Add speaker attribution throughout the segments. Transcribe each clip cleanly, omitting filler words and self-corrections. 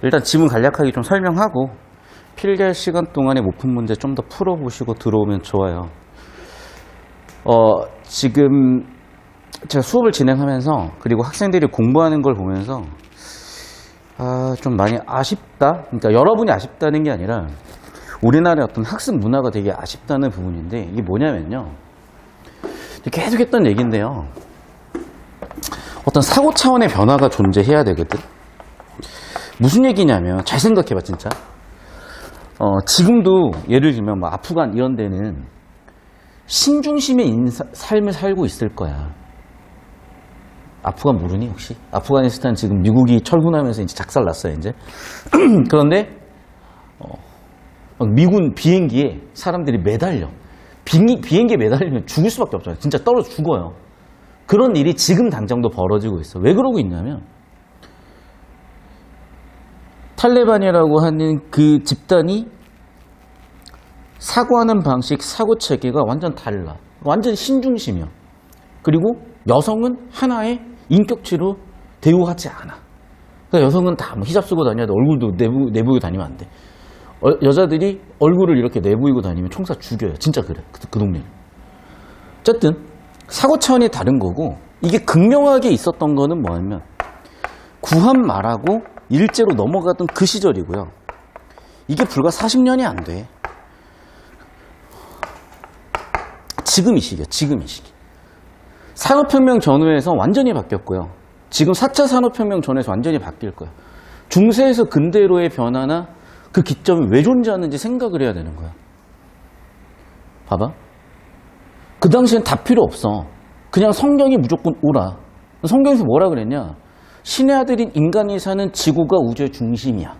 Speaker 1: 일단 지문 간략하게 좀 설명하고 필기할 시간 동안에 모품 문제 좀 더 풀어보시고 들어오면 좋아요. 지금 제가 수업을 진행하면서 그리고 학생들이 공부하는 걸 보면서 좀 많이 아쉽다. 그러니까 여러분이 아쉽다는 게 아니라 우리나라의 어떤 학습 문화가 되게 아쉽다는 부분인데, 이게 뭐냐면요, 계속 했던 얘기인데요, 어떤 사고 차원의 변화가 존재해야 되거든. 무슨 얘기냐면, 잘 생각해봐 진짜. 지금도 예를 들면 뭐 아프간 이런 데는 신중심의 삶을 살고 있을 거야. 아프간 모르니 혹시? 아프가니스탄 지금 미국이 철군하면서 이제 작살났어요 이제. 그런데 미군 비행기에 사람들이 매달려. 비행기에 매달리면 죽을 수밖에 없잖아요. 진짜 떨어져 죽어요. 그런 일이 지금 당장도 벌어지고 있어. 왜 그러고 있냐면, 탈레반이라고 하는 그 집단이 사고하는 방식, 사고 체계가 완전 달라. 완전 신중심이야. 그리고 여성은 하나의 인격체로 대우하지 않아. 그러니까 여성은 다 뭐 히잡 쓰고 다녀야 돼. 얼굴도 내보이고 다니면 안 돼. 여자들이 얼굴을 이렇게 내보이고 다니면 총사 죽여요. 진짜 그래. 그 동네. 어쨌든 사고 차원이 다른 거고, 이게 극명하게 있었던 거는 뭐냐면 구한 말하고 일제로 넘어가던 그 시절이고요. 이게 불과 40년이 안 돼. 지금 이 시기야. 지금 이 시기. 산업혁명 전후에서 완전히 바뀌었고요. 지금 4차 산업혁명 전에서 완전히 바뀔 거야. 중세에서 근대로의 변화나 그 기점이 왜 존재하는지 생각을 해야 되는 거야. 봐봐. 그 당시엔 다 필요 없어. 그냥 성경이 무조건 오라. 성경에서 뭐라 그랬냐? 신의 아들인 인간이 사는 지구가 우주의 중심이야.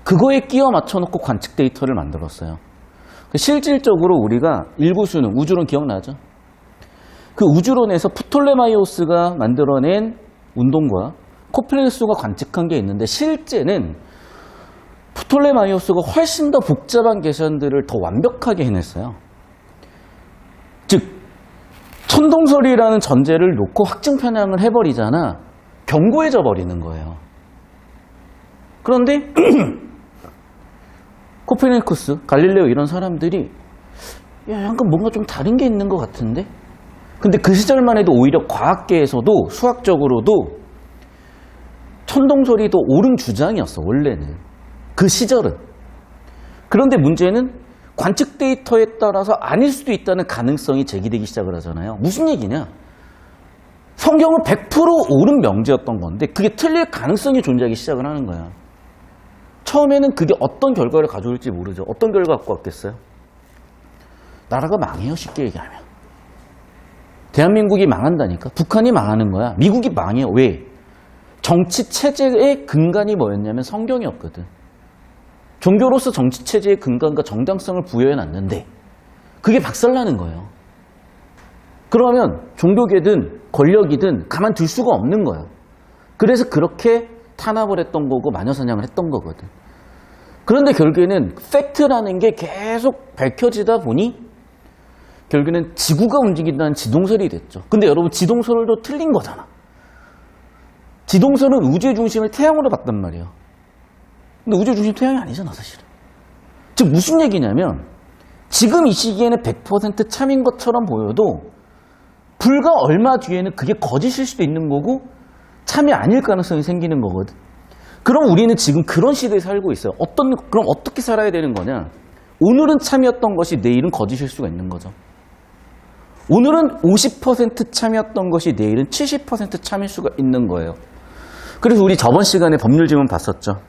Speaker 1: 그거에 끼워 맞춰놓고 관측 데이터를 만들었어요. 실질적으로 우리가 일부수능, 우주론 기억나죠? 그 우주론에서 프톨레마이오스가 만들어낸 운동과 코페르니쿠스가 관측한 게 있는데, 실제는 프톨레마이오스가 훨씬 더 복잡한 계산들을 더 완벽하게 해냈어요. 즉, 천동설이라는 전제를 놓고 확증 편향을 해버리잖아. 견고해져 버리는 거예요. 그런데 코페르니쿠스, 갈릴레오 이런 사람들이 약간 뭔가 좀 다른 게 있는 것 같은데? 근데 그 시절만 해도 오히려 과학계에서도 수학적으로도 천동설이 더 옳은 주장이었어, 원래는. 그 시절은. 그런데 문제는 관측 데이터에 따라서 아닐 수도 있다는 가능성이 제기되기 시작을 하잖아요. 무슨 얘기냐? 성경은 100% 옳은 명제였던 건데 그게 틀릴 가능성이 존재하기 시작을 하는 거야. 처음에는 그게 어떤 결과를 가져올지 모르죠. 어떤 결과 갖고 왔겠어요? 나라가 망해요, 쉽게 얘기하면. 대한민국이 망한다니까. 북한이 망하는 거야. 미국이 망해요. 왜? 정치 체제의 근간이 뭐였냐면 성경이었거든. 종교로서 정치 체제의 근간과 정당성을 부여해놨는데 그게 박살나는 거예요. 그러면 종교계든 권력이든 가만둘 수가 없는 거예요. 그래서 그렇게 탄압을 했던 거고 마녀사냥을 했던 거거든. 그런데 결국에는 팩트라는 게 계속 밝혀지다 보니 결국에는 지구가 움직인다는 지동설이 됐죠. 근데 여러분, 지동설도 틀린 거잖아. 지동설은 우주의 중심을 태양으로 봤단 말이에요. 근데 우주의 중심 태양이 아니잖아, 사실은. 즉 무슨 얘기냐면, 지금 이 시기에는 100% 참인 것처럼 보여도 불과 얼마 뒤에는 그게 거짓일 수도 있는 거고 참이 아닐 가능성이 생기는 거거든. 그럼 우리는 지금 그런 시대에 살고 있어요. 그럼 어떻게 살아야 되는 거냐? 오늘은 참이었던 것이 내일은 거짓일 수가 있는 거죠. 오늘은 50% 참이었던 것이 내일은 70% 참일 수가 있는 거예요. 그래서 우리 저번 시간에 법률 지문 봤었죠.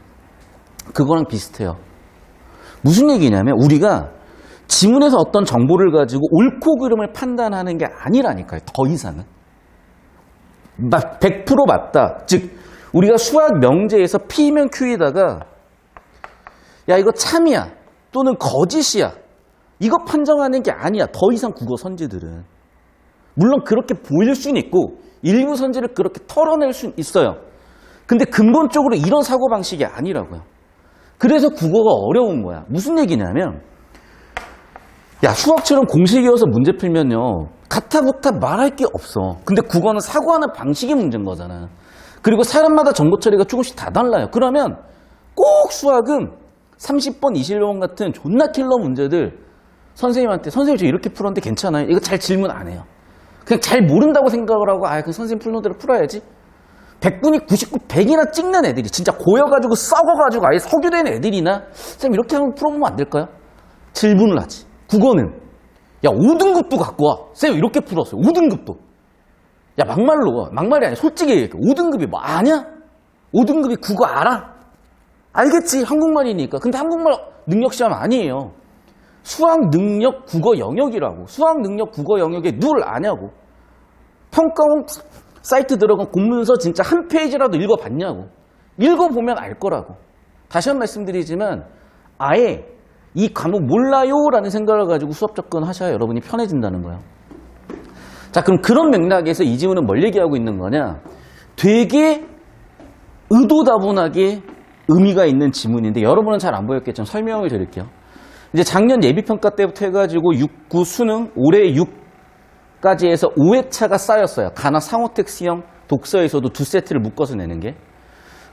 Speaker 1: 그거랑 비슷해요. 무슨 얘기냐면 우리가 지문에서 어떤 정보를 가지고 옳고 그름을 판단하는 게 아니라니까요. 더 이상은. 100% 맞다. 즉 우리가 수학 명제에서 P면 Q에다가 야 이거 참이야 또는 거짓이야 이거 판정하는 게 아니야. 더 이상 국어 선지들은. 물론 그렇게 보일 수는 있고 일부 선지를 그렇게 털어낼 수는 있어요. 근데 근본적으로 이런 사고방식이 아니라고요. 그래서 국어가 어려운 거야. 무슨 얘기냐면 야 수학처럼 공식이어서 문제 풀면요 가타부타 말할 게 없어. 근데 국어는 사고하는 방식이 문제인 거잖아. 그리고 사람마다 정보 처리가 조금씩 다 달라요. 그러면 꼭 수학은 30번, 21번 같은 존나 킬러 문제들 선생님한테 선생님 저 이렇게 풀었는데 괜찮아요? 이거 잘 질문 안 해요. 그냥 잘 모른다고 생각을 하고 그 선생님 풀는 대로 풀어야지. 100분이 99, 100이나 찍는 애들이 진짜 고여가지고 썩어가지고 아예 석유된 애들이나 쌤 이렇게 한번 풀어보면 안 될까요? 질문을 하지. 국어는 야 5등급도 갖고 와. 쌤 이렇게 풀었어요. 5등급도. 야 막말이 아니야. 솔직히 얘기해. 5등급이 뭐 아냐? 5등급이 국어 알아? 알겠지. 한국말이니까. 근데 한국말 능력 시험 아니에요. 수학 능력 국어 영역이라고. 수학 능력 국어 영역에 누를 아냐고. 평가원 사이트 들어간 공문서 진짜 한 페이지라도 읽어봤냐고. 읽어보면 알 거라고. 다시 한 번 말씀드리지만 아예 이 과목 몰라요 라는 생각을 가지고 수업 접근하셔야 여러분이 편해진다는 거예요. 자, 그럼 그런 맥락에서 이 지문은 뭘 얘기하고 있는 거냐? 되게 의도다분하게 의미가 있는 지문인데 여러분은 잘 안 보였겠지만 설명을 드릴게요. 이제 작년 예비평가 때부터 해가지고 6, 9 수능 올해 6까지 해서 5회차가 쌓였어요. 가나 상호텍스형 독서에서도 두 세트를 묶어서 내는 게.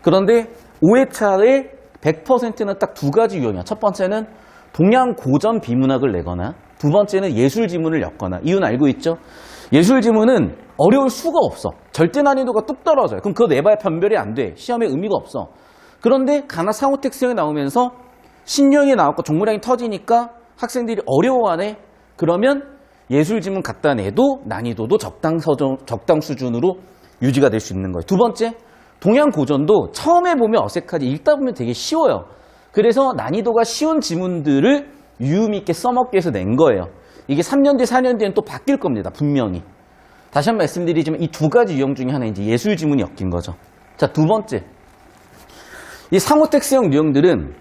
Speaker 1: 그런데 5회차의 100%는 딱 두 가지 유형이야. 첫 번째는 동양 고전 비문학을 내거나 두 번째는 예술 지문을 엮거나. 이유는 알고 있죠? 예술 지문은 어려울 수가 없어. 절대 난이도가 뚝 떨어져요. 그럼 그거 내봐야 판별이 안 돼. 시험에 의미가 없어. 그런데 가나 상호텍스형이 나오면서 신형이 나왔고 종무량이 터지니까 학생들이 어려워하네. 그러면 예술 지문 갖다 내도 난이도도 적당 수준으로 유지가 될 수 있는 거예요. 두 번째, 동양 고전도 처음에 보면 어색하지 읽다 보면 되게 쉬워요. 그래서 난이도가 쉬운 지문들을 유의미 있게 써먹기 위해서 낸 거예요. 이게 3년 뒤, 4년 뒤엔 또 바뀔 겁니다. 분명히. 다시 한 번 말씀드리지만 이 두 가지 유형 중에 하나 이제 예술 지문이 엮인 거죠. 자, 두 번째. 이 상호텍스형 유형들은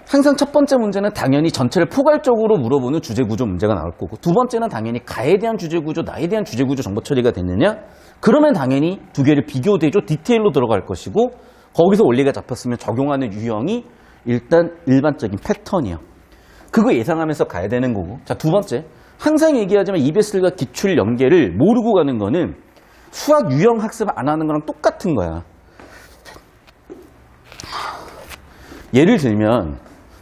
Speaker 1: 항상 첫 번째 문제는 당연히 전체를 포괄적으로 물어보는 주제구조 문제가 나올 거고 두 번째는 당연히 가에 대한 주제구조, 나에 대한 주제구조 정보 처리가 됐느냐? 그러면 당연히 두 개를 비교대조 디테일로 들어갈 것이고 거기서 원리가 잡혔으면 적용하는 유형이 일단 일반적인 패턴이에요. 그거 예상하면서 가야 되는 거고. 자, 두 번째. 항상 얘기하지만 EBS과 기출 연계를 모르고 가는 거는 수학 유형 학습 안 하는 거랑 똑같은 거야. 예를 들면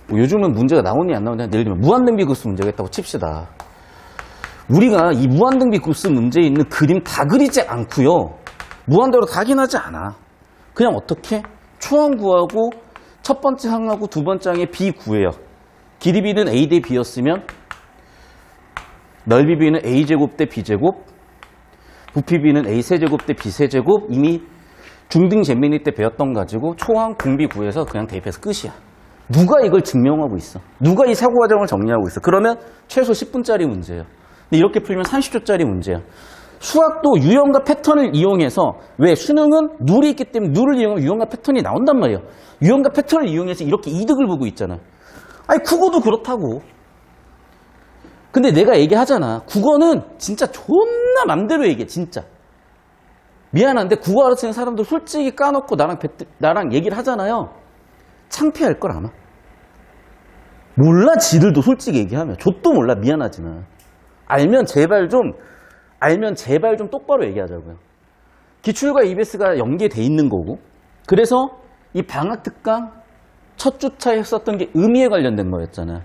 Speaker 1: 뭐 요즘은 문제가 나오니 안 나오냐. 예를 들면 무한등비급수 문제가 있다고 칩시다. 우리가 이 무한등비급수 문제에 있는 그림 다 그리지 않고요. 무한대로 다 확인하지 않아. 그냥 어떻게? 초항 구하고 첫 번째 항하고 두 번째 항에 B 구해요. 길이 B는 A 대 B였으면 넓이 B는 A제곱 대 B제곱, 부피 B는 A세제곱 대 B세제곱 이미 중등 잼민이 때 배웠던 가지고 초항 공비 구해서 그냥 대입해서 끝이야. 누가 이걸 증명하고 있어? 누가 이 사고 과정을 정리하고 있어? 그러면 최소 10분짜리 문제예요. 근데 이렇게 풀면 30초짜리 문제야. 수학도 유형과 패턴을 이용해서 왜 수능은 룰이 있기 때문에 룰을 이용하면 유형과 패턴이 나온단 말이에요. 유형과 패턴을 이용해서 이렇게 이득을 보고 있잖아. 아니 국어도 그렇다고. 근데 내가 얘기하잖아. 국어는 진짜 존나 맘대로 얘기해. 진짜. 미안한데 국어 가르치는 사람들 솔직히 까놓고 나랑 얘기를 하잖아요. 창피할 걸 아마. 몰라 지들도 솔직히 얘기하면. 좆도 몰라 미안하지만. 알면 제발 좀 똑바로 얘기하자고요. 기출과 EBS가 연계돼 있는 거고 그래서 이 방학 특강 첫 주차에 썼던 게 의미에 관련된 거였잖아.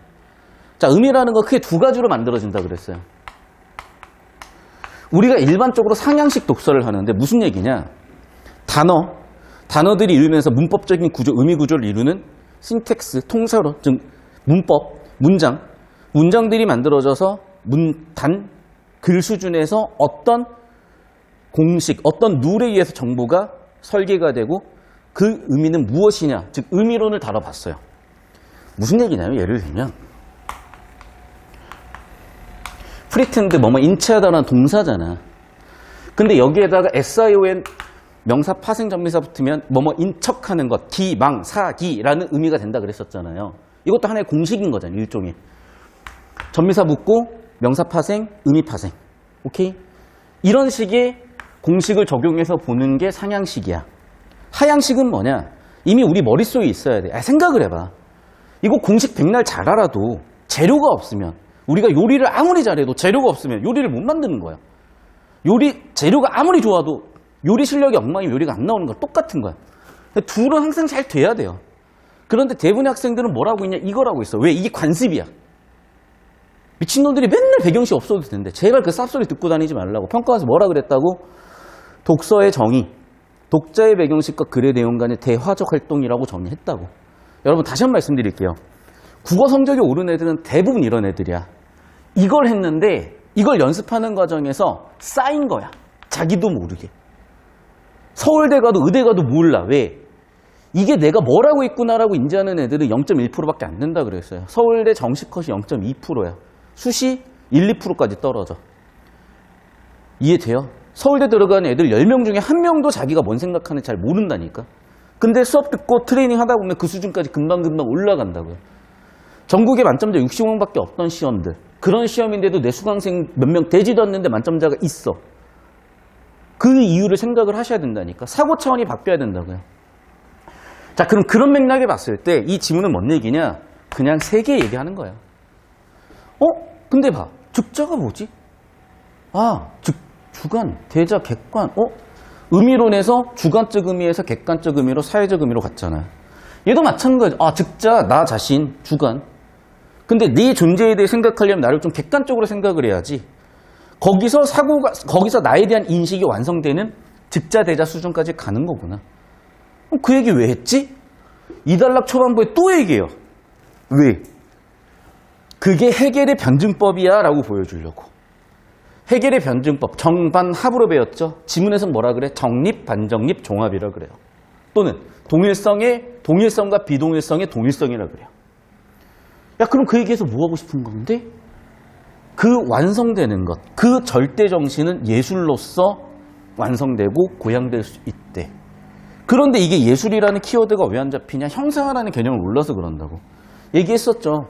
Speaker 1: 자, 의미라는 거 크게 두 가지로 만들어진다 그랬어요. 우리가 일반적으로 상향식 독서를 하는데 무슨 얘기냐? 단어들이 이루면서 문법적인 구조, 의미 구조를 이루는 신텍스, 통사로, 즉 문법, 문장들이 만들어져서 글 수준에서 어떤 공식, 어떤 룰에 의해서 정보가 설계가 되고 그 의미는 무엇이냐, 즉 의미론을 다뤄봤어요. 무슨 얘기냐면 예를 들면 프리텐드 인체하다라는 동사잖아. 근데 여기에다가 SION 명사 파생 전미사 붙으면 인척하는 것, 사기라는 의미가 된다 그랬었잖아요. 이것도 하나의 공식인 거잖아요. 일종의. 전미사 붙고 명사 파생, 의미 파생. 오케이? 이런 식의 공식을 적용해서 보는 게 상향식이야. 하향식은 뭐냐? 이미 우리 머릿속에 있어야 돼. 생각을 해봐. 이거 공식 백날 잘 알아도 재료가 없으면 우리가 요리를 아무리 잘해도 재료가 없으면 요리를 못 만드는 거야. 재료가 아무리 좋아도 요리 실력이 엉망이면 요리가 안 나오는 거 똑같은 거야. 둘은 항상 잘 돼야 돼요. 그런데 대부분의 학생들은 뭐라고 있냐? 이거라고 있어. 왜? 이게 관습이야. 미친놈들이 맨날 배경시 없어도 되는데 제발 그 쌉소리 듣고 다니지 말라고. 평가원에서 뭐라 그랬다고? 독서의 정의, 독자의 배경식과 글의 내용 간의 대화적 활동이라고 정의했다고. 여러분 다시 한번 말씀드릴게요. 국어 성적이 오른 애들은 대부분 이런 애들이야. 이걸 했는데 이걸 연습하는 과정에서 쌓인 거야. 자기도 모르게. 서울대 가도 의대 가도 몰라. 왜? 이게 내가 뭘 하고 있구나라고 인지하는 애들은 0.1%밖에 안 된다 그랬어요. 서울대 정시 컷이 0.2%야. 수시 1, 2%까지 떨어져. 이해돼요? 서울대 들어가는 애들 10명 중에 1명도 자기가 뭔 생각하는지 잘 모른다니까. 근데 수업 듣고 트레이닝 하다 보면 그 수준까지 금방금방 올라간다고요. 전국에 만점자 60명밖에 없던 시험들. 그런 시험인데도 내 수강생 몇 명 되지도 않는데 만점자가 있어. 그 이유를 생각을 하셔야 된다니까. 사고 차원이 바뀌어야 된다고요. 자, 그럼 그런 맥락에 봤을 때 이 지문은 뭔 얘기냐? 그냥 세 개 얘기하는 거예요. 근데 봐. 즉자가 뭐지? 주관, 대자, 객관. 의미론에서 주관적 의미에서 객관적 의미로 사회적 의미로 갔잖아. 얘도 마찬가지. 즉자, 나 자신, 주관. 근데 네 존재에 대해 생각하려면 나를 좀 객관적으로 생각을 해야지. 거기서 나에 대한 인식이 완성되는 즉자, 대자 수준까지 가는 거구나. 그 얘기 왜 했지? 이단락 초반부에 또 얘기해요. 왜? 그게 해겔의 변증법이야 라고 보여주려고. 해겔의 변증법, 정반합으로 배웠죠. 지문에서는 뭐라 그래? 정립, 반정립, 종합이라 그래요. 또는 동일성과 비동일성의 동일성이라 그래요. 야, 그럼 그 얘기에서 뭐 하고 싶은 건데? 그 완성되는 것, 그 절대 정신은 예술로서 완성되고 고양될 수 있대. 그런데 이게 예술이라는 키워드가 왜 안 잡히냐? 형상화라는 개념을 몰라서 그런다고. 얘기했었죠.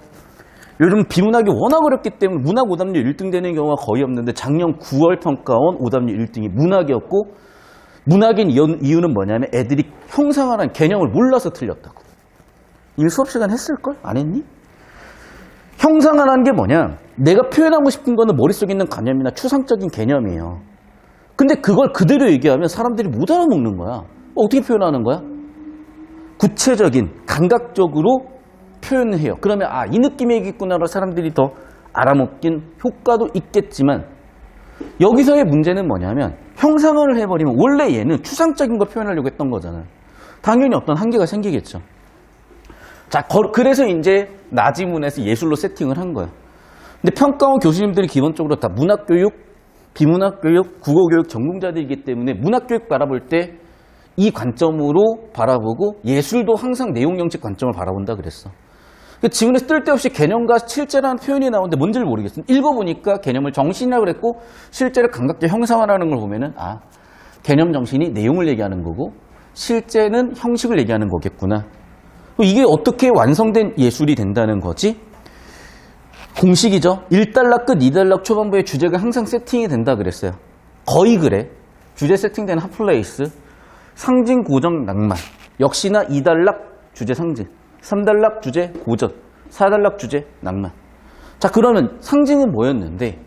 Speaker 1: 요즘 비문학이 워낙 어렵기 때문에 문학 오답률 1등 되는 경우가 거의 없는데 작년 9월 평가원 오답률 1등이 문학이었고, 문학인 이유는 뭐냐면 애들이 형상화라는 개념을 몰라서 틀렸다고. 이미 수업 시간 했을걸? 안 했니? 형상화라는 게 뭐냐? 내가 표현하고 싶은 거는 머릿속에 있는 관념이나 추상적인 개념이에요. 근데 그걸 그대로 얘기하면 사람들이 못 알아먹는 거야. 어떻게 표현하는 거야? 구체적인, 감각적으로 표현을 해요. 그러면 이 느낌이겠구나로 사람들이 더 알아먹긴 효과도 있겠지만, 여기서의 문제는 뭐냐면 형상화를 해버리면 원래 얘는 추상적인 걸 표현하려고 했던 거잖아요. 당연히 어떤 한계가 생기겠죠. 자, 그래서 이제 나지문에서 예술로 세팅을 한 거예요. 근데 평가원 교수님들이 기본적으로 다 문학교육, 비문학교육, 국어교육 전공자들이기 때문에 문학교육 바라볼 때 이 관점으로 바라보고 예술도 항상 내용영식 관점을 바라본다 그랬어. 지문에서 뜰데없이 개념과 실제라는 표현이 나오는데 뭔지를 모르겠어. 읽어보니까 개념을 정신이라고 그랬고 실제를 감각적 형상화라는 걸 보면은 개념 정신이 내용을 얘기하는 거고 실제는 형식을 얘기하는 거겠구나. 이게 어떻게 완성된 예술이 된다는 거지? 공식이죠. 1단락 끝 2단락 초반부에 주제가 항상 세팅이 된다 그랬어요. 거의 그래. 주제 세팅되는 핫플레이스, 상징, 고정, 낭만. 역시나 2단락 주제 상징, 3단락 주제 고전, 4단락 주제 낭만. 자, 그러면 상징은 뭐였는데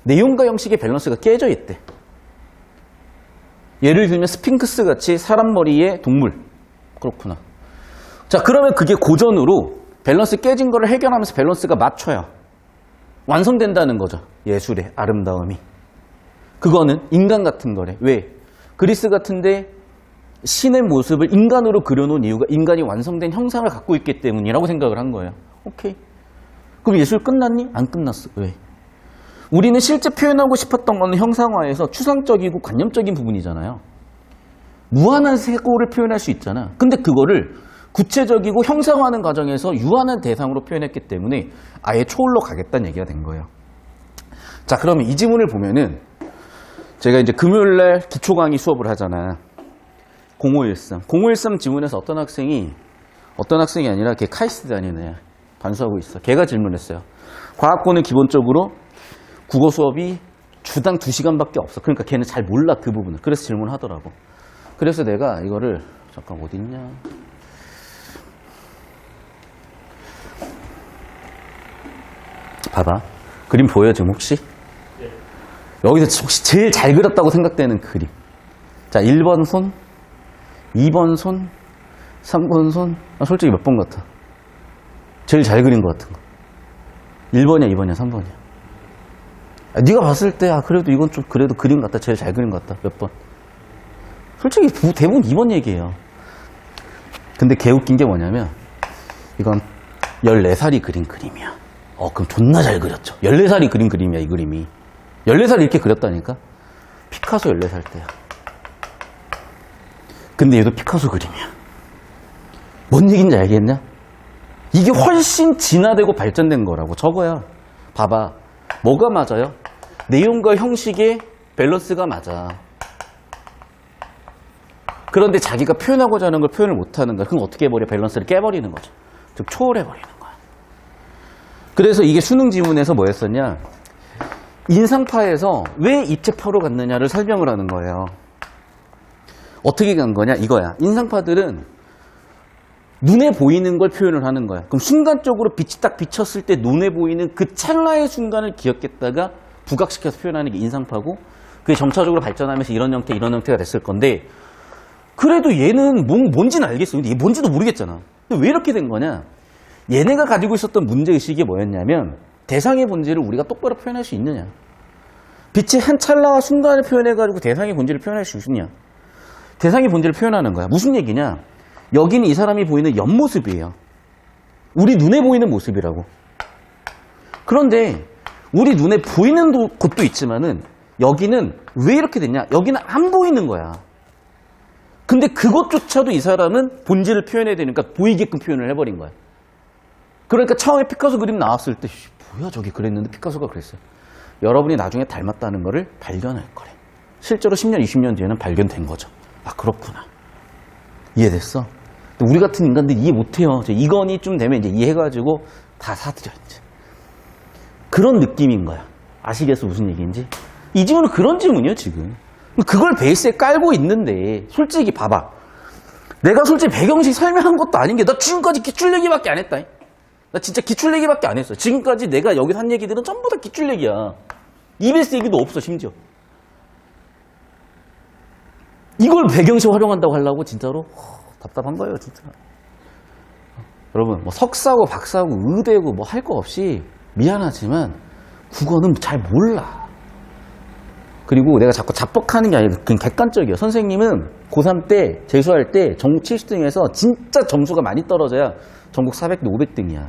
Speaker 1: 내용과 형식의 밸런스가 깨져 있대. 예를 들면 스핑크스 같이 사람 머리에 동물. 그렇구나. 자, 그러면 그게 고전으로 밸런스 깨진 거를 해결하면서 밸런스가 맞춰야 완성된다는 거죠. 예술의 아름다움이. 그거는 인간 같은 거래. 왜? 그리스 같은데 신의 모습을 인간으로 그려놓은 이유가 인간이 완성된 형상을 갖고 있기 때문이라고 생각을 한 거예요. 오케이. 그럼 예술 끝났니? 안 끝났어. 왜? 우리는 실제 표현하고 싶었던 거는 형상화에서 추상적이고 관념적인 부분이잖아요. 무한한 세고를 표현할 수 있잖아. 근데 그거를 구체적이고 형상화하는 과정에서 유한한 대상으로 표현했기 때문에 아예 초월로 가겠다는 얘기가 된 거예요. 자, 그러면 이 지문을 보면은 제가 이제 금요일날 기초 강의 수업을 하잖아. 0513 지문에서 어떤 학생이 아니라 걔 카이스트 다니는 애 반수하고 있어. 걔가 질문했어요. 과학고는 기본적으로 국어 수업이 주당 2시간밖에 없어. 그러니까 걔는 잘 몰라 그 부분을. 그래서 질문하더라고. 그래서 내가 이거를 잠깐 어디 있냐. 봐봐. 그림 보여 지금 혹시? 네. 여기서 혹시 제일 잘 그렸다고 생각되는 그림. 자, 1번 손, 2번 손, 3번 손? 솔직히 몇 번 같아? 제일 잘 그린 것 같은 거. 1번이야, 2번이야, 3번이야. 네가 봤을 때, 그래도 이건 좀 그래도 그림 같다. 제일 잘 그린 것 같다. 몇 번? 솔직히 대부분 2번 얘기예요. 근데 개웃긴 게 뭐냐면, 이건 14살이 그린 그림이야. 그럼 존나 잘 그렸죠. 14살이 그린 그림이야, 이 그림이. 14살 이렇게 그렸다니까? 피카소 14살 때야. 근데 얘도 피카소 그림이야. 뭔 얘기인지 알겠냐? 이게 훨씬 진화되고 발전된 거라고. 저거야. 봐봐. 뭐가 맞아요? 내용과 형식의 밸런스가 맞아. 그런데 자기가 표현하고자 하는 걸 표현을 못하는 거야. 그럼 어떻게 해버려? 밸런스를 깨버리는 거죠. 즉 초월해버리는 거야. 그래서 이게 수능 지문에서 뭐였었냐? 인상파에서 왜 입체파로 갔느냐를 설명을 하는 거예요. 어떻게 간 거냐? 이거야. 인상파들은 눈에 보이는 걸 표현을 하는 거야. 그럼 순간적으로 빛이 딱 비쳤을 때 눈에 보이는 그 찰나의 순간을 기억했다가 부각시켜서 표현하는 게 인상파고, 그게 점차적으로 발전하면서 이런 형태, 이런 형태가 됐을 건데, 그래도 얘는 뭔지는 알겠어. 근데 얘 뭔지도 모르겠잖아. 근데 왜 이렇게 된 거냐? 얘네가 가지고 있었던 문제의식이 뭐였냐면, 대상의 본질을 우리가 똑바로 표현할 수 있느냐. 빛의 한 찰나와 순간을 표현해가지고 대상의 본질을 표현할 수 있느냐. 대상의 본질을 표현하는 거야. 무슨 얘기냐? 여기는 이 사람이 보이는 옆모습이에요. 우리 눈에 보이는 모습이라고. 그런데 우리 눈에 보이는 곳도 있지만은 여기는 왜 이렇게 됐냐? 여기는 안 보이는 거야. 근데 그것조차도 이 사람은 본질을 표현해야 되니까 보이게끔 표현을 해버린 거야. 그러니까 처음에 피카소 그림 나왔을 때 뭐야 저게 그랬는데 피카소가 그랬어요. 여러분이 나중에 닮았다는 거를 발견할 거래. 실제로 10년, 20년 뒤에는 발견된 거죠. 그렇구나. 이해됐어? 우리 같은 인간들 이해 못해요. 이건이 좀 되면 이제 이해해가지고 다 사드려, 이제. 그런 느낌인 거야. 아시겠어? 무슨 얘기인지? 이 지문은 그런 지문이에요, 지금. 그걸 베이스에 깔고 있는데, 솔직히 봐봐. 내가 솔직히 배경식 설명한 것도 아닌 게, 나 지금까지 기출얘기밖에 안 했다. 나 진짜 기출얘기밖에 안 했어. 지금까지 내가 여기서 한 얘기들은 전부 다 기출얘기야. EBS 얘기도 없어, 심지어. 이걸 배경식 활용한다고 하려고, 진짜로? 답답한 거예요, 진짜. 여러분, 뭐 석사고 박사고 의대고 뭐 할 거 없이 미안하지만 국어는 잘 몰라. 그리고 내가 자꾸 자뻑하는 게 아니라 그냥 객관적이에요. 선생님은 고3 때 재수할 때 전국 70등에서 진짜 점수가 많이 떨어져야 전국 400대 500등이야.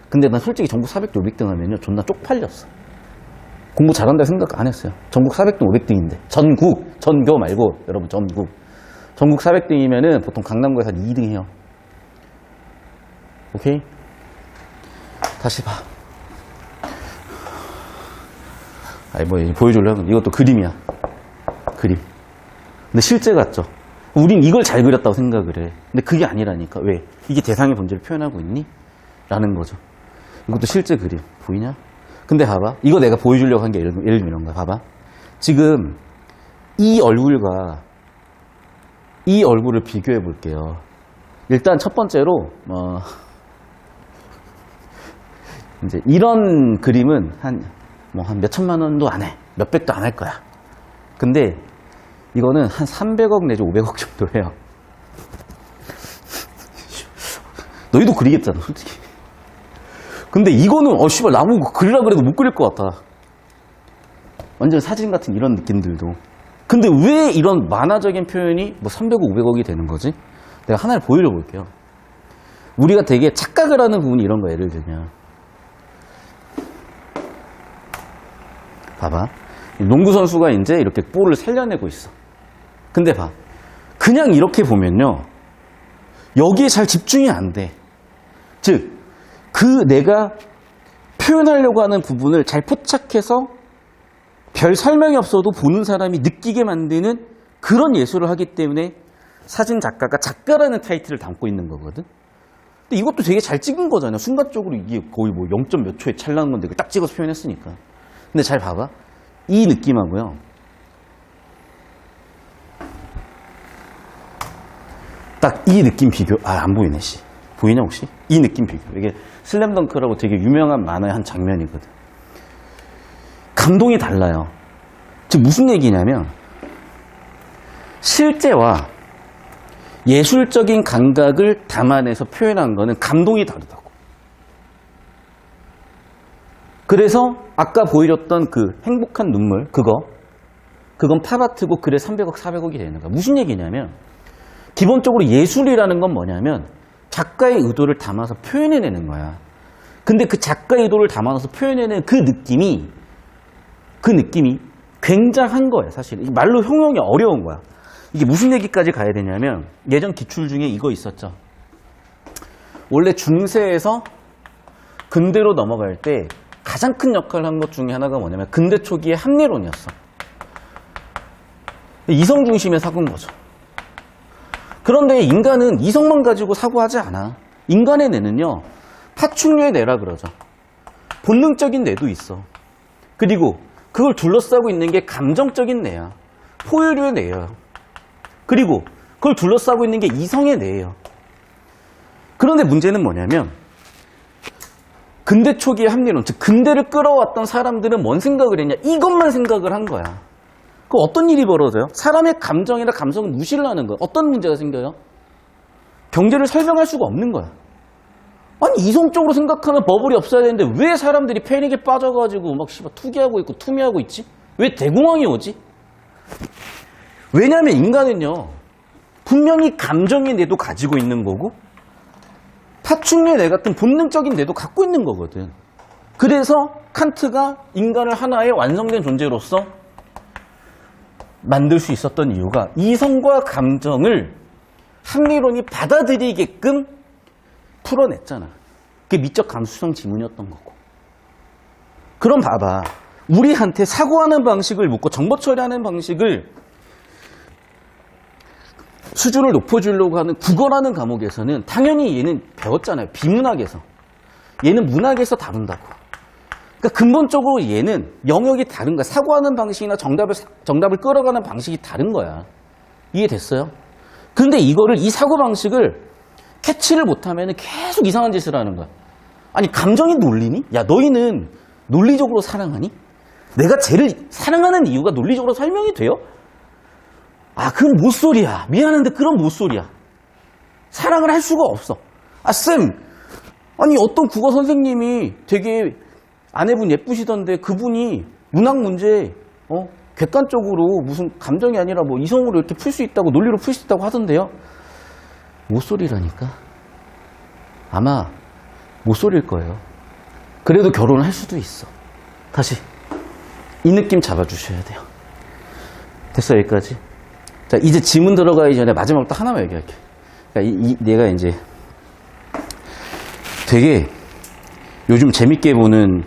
Speaker 1: 근데 난 솔직히 전국 400대 500등 하면요 존나 쪽팔렸어. 공부 잘한다 생각 안 했어요. 전국 400등 500등인데 전교 말고 여러분 전국 400등이면은 보통 강남구에서 한 2등 해요. 오케이? 다시 봐. 뭐 보여주려면 이것도 그림이야. 그림. 근데 실제 같죠? 우린 이걸 잘 그렸다고 생각을 해. 근데 그게 아니라니까. 왜? 이게 대상의 본질을 표현하고 있니? 라는 거죠. 이것도 실제 그림. 보이냐? 근데 봐봐. 이거 내가 보여주려고 한 게 예를 들면 이런 거야. 봐봐. 지금 이 얼굴과 이 얼굴을 비교해 볼게요. 일단 첫 번째로 이제 이런 그림은 한 몇천만 원도 안 해. 몇백도 안 할 거야. 근데 이거는 한 300억 내지 500억 정도 해요. 너희도 그리겠잖아, 솔직히. 근데 이거는 씨발 나보고 그리라 그래도 못 그릴 것 같아. 완전 사진 같은 이런 느낌들도. 근데 왜 이런 만화적인 표현이 300억, 500억이 되는 거지? 내가 하나를 보여줘 볼게요. 우리가 되게 착각을 하는 부분이 이런 거야, 예를 들면. 봐봐. 농구선수가 이제 이렇게 볼을 살려내고 있어. 근데 봐. 그냥 이렇게 보면요. 여기에 잘 집중이 안 돼. 즉, 내가 표현하려고 하는 부분을 잘 포착해서 별 설명이 없어도 보는 사람이 느끼게 만드는 그런 예술을 하기 때문에 사진 작가가 작가라는 타이틀을 담고 있는 거거든. 근데 이것도 되게 잘 찍은 거잖아요. 순간적으로 이게 거의 0점 몇 초에 찰나는 건데 그걸 딱 찍어서 표현했으니까. 근데 잘 봐봐. 이 느낌하고요. 딱 이 느낌 비교. 안 보이네, 씨. 보이냐, 혹시? 이 느낌 비교. 이게 슬램덩크라고 되게 유명한 만화의 한 장면이거든. 감동이 달라요. 즉, 무슨 얘기냐면, 실제와 예술적인 감각을 담아내서 표현한 거는 감동이 다르다고. 그래서 아까 보여줬던 그 행복한 눈물, 그건 팝아트고 그래 300억, 400억이 되는 거야. 무슨 얘기냐면 기본적으로 예술이라는 건 뭐냐면 작가의 의도를 담아서 표현해내는 거야. 근데 그 작가의 의도를 담아서 표현해내는 그 느낌이 굉장한 거야, 사실. 말로 형용이 어려운 거야. 이게 무슨 얘기까지 가야 되냐면 예전 기출 중에 이거 있었죠. 원래 중세에서 근대로 넘어갈 때 가장 큰 역할을 한 것 중에 하나가 뭐냐면 근대 초기의 합리론이었어. 이성 중심의 사고인 거죠. 그런데 인간은 이성만 가지고 사고하지 않아. 인간의 뇌는요, 파충류의 뇌라 그러죠. 본능적인 뇌도 있어. 그리고 그걸 둘러싸고 있는 게 감정적인 뇌야. 포유류의 뇌야. 그리고 그걸 둘러싸고 있는 게 이성의 뇌예요. 그런데 문제는 뭐냐면 근대 초기의 합리론, 즉 근대를 끌어왔던 사람들은 뭔 생각을 했냐? 이것만 생각을 한 거야. 그 어떤 일이 벌어져요? 사람의 감정이나 감성을 무시를 하는 거야. 어떤 문제가 생겨요? 경제를 설명할 수가 없는 거야. 아니 이성적으로 생각하는 버블이 없어야 되는데 왜 사람들이 패닉에 빠져가지고 막 투기하고 있고 투미하고 있지? 왜 대공황이 오지? 왜냐하면 인간은요, 분명히 감정의 뇌도 가지고 있는 거고 파충류의 뇌 같은 본능적인 뇌도 갖고 있는 거거든. 그래서 칸트가 인간을 하나의 완성된 존재로서 만들 수 있었던 이유가 이성과 감정을 합리론이 받아들이게끔 풀어냈잖아. 그게 미적 감수성 지문이었던 거고. 그럼 봐봐. 우리한테 사고하는 방식을 묻고 정보 처리하는 방식을 수준을 높여주려고 하는 국어라는 과목에서는 당연히 얘는 배웠잖아요. 비문학에서. 얘는 문학에서 다룬다고. 그러니까 근본적으로 얘는 영역이 다른 거야. 사고하는 방식이나 정답을 끌어가는 방식이 다른 거야. 이해됐어요? 근데 이 사고방식을 캐치를 못하면 계속 이상한 짓을 하는 거야. 아니, 감정이 놀리니? 야, 너희는 논리적으로 사랑하니? 내가 쟤를 사랑하는 이유가 논리적으로 설명이 돼요? 아, 그건 못소리야. 미안한데 그런 못소리야. 사랑을 할 수가 없어. 아, 쌤. 아니, 어떤 국어 선생님이 되게 아내분 예쁘시던데 그분이 문학 문제, 객관적으로 무슨 감정이 아니라 뭐 이성으로 이렇게 풀 수 있다고, 논리로 풀 수 있다고 하던데요? 못소리라니까. 아마 못소리일 거예요. 그래도 결혼을 할 수도 있어. 다시 이 느낌 잡아주셔야 돼요. 됐어, 여기까지. 자, 이제 지문 들어가기 전에 마지막으로 딱 하나만 얘기할게. 그러니까 내가 이제 되게 요즘 재밌게 보는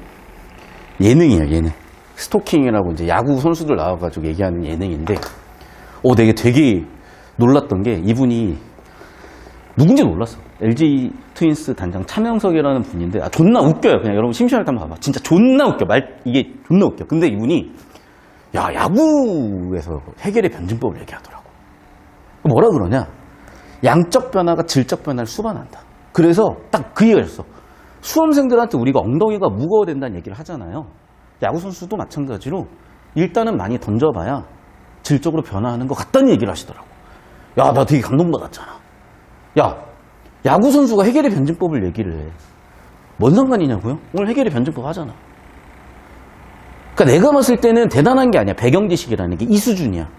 Speaker 1: 예능이에요, 예능. 스토킹이라고 이제 야구 선수들 나와가지고 얘기하는 예능인데, 되게 놀랐던 게 이분이 누군지 몰랐어. LG 트윈스 단장 차명석이라는 분인데, 존나 웃겨요. 그냥 여러분 심심할 때 한번 봐봐. 진짜 존나 웃겨. 이게 존나 웃겨. 근데 이분이, 야구에서 해겔의 변증법을 얘기하더라고. 뭐라 그러냐? 양적 변화가 질적 변화를 수반한다. 그래서 딱 그 얘기를 했어. 수험생들한테 우리가 엉덩이가 무거워야 된다는 얘기를 하잖아요. 야구선수도 마찬가지로 일단은 많이 던져봐야 질적으로 변화하는 것 같다는 얘기를 하시더라고. 야, 나 되게 감동받았잖아. 야, 야구선수가 해겔의 변증법을 얘기를 해. 뭔 상관이냐고요? 오늘 해겔의 변증법 하잖아. 그러니까 내가 봤을 때는 대단한 게 아니야. 배경 지식이라는 게 이 수준이야.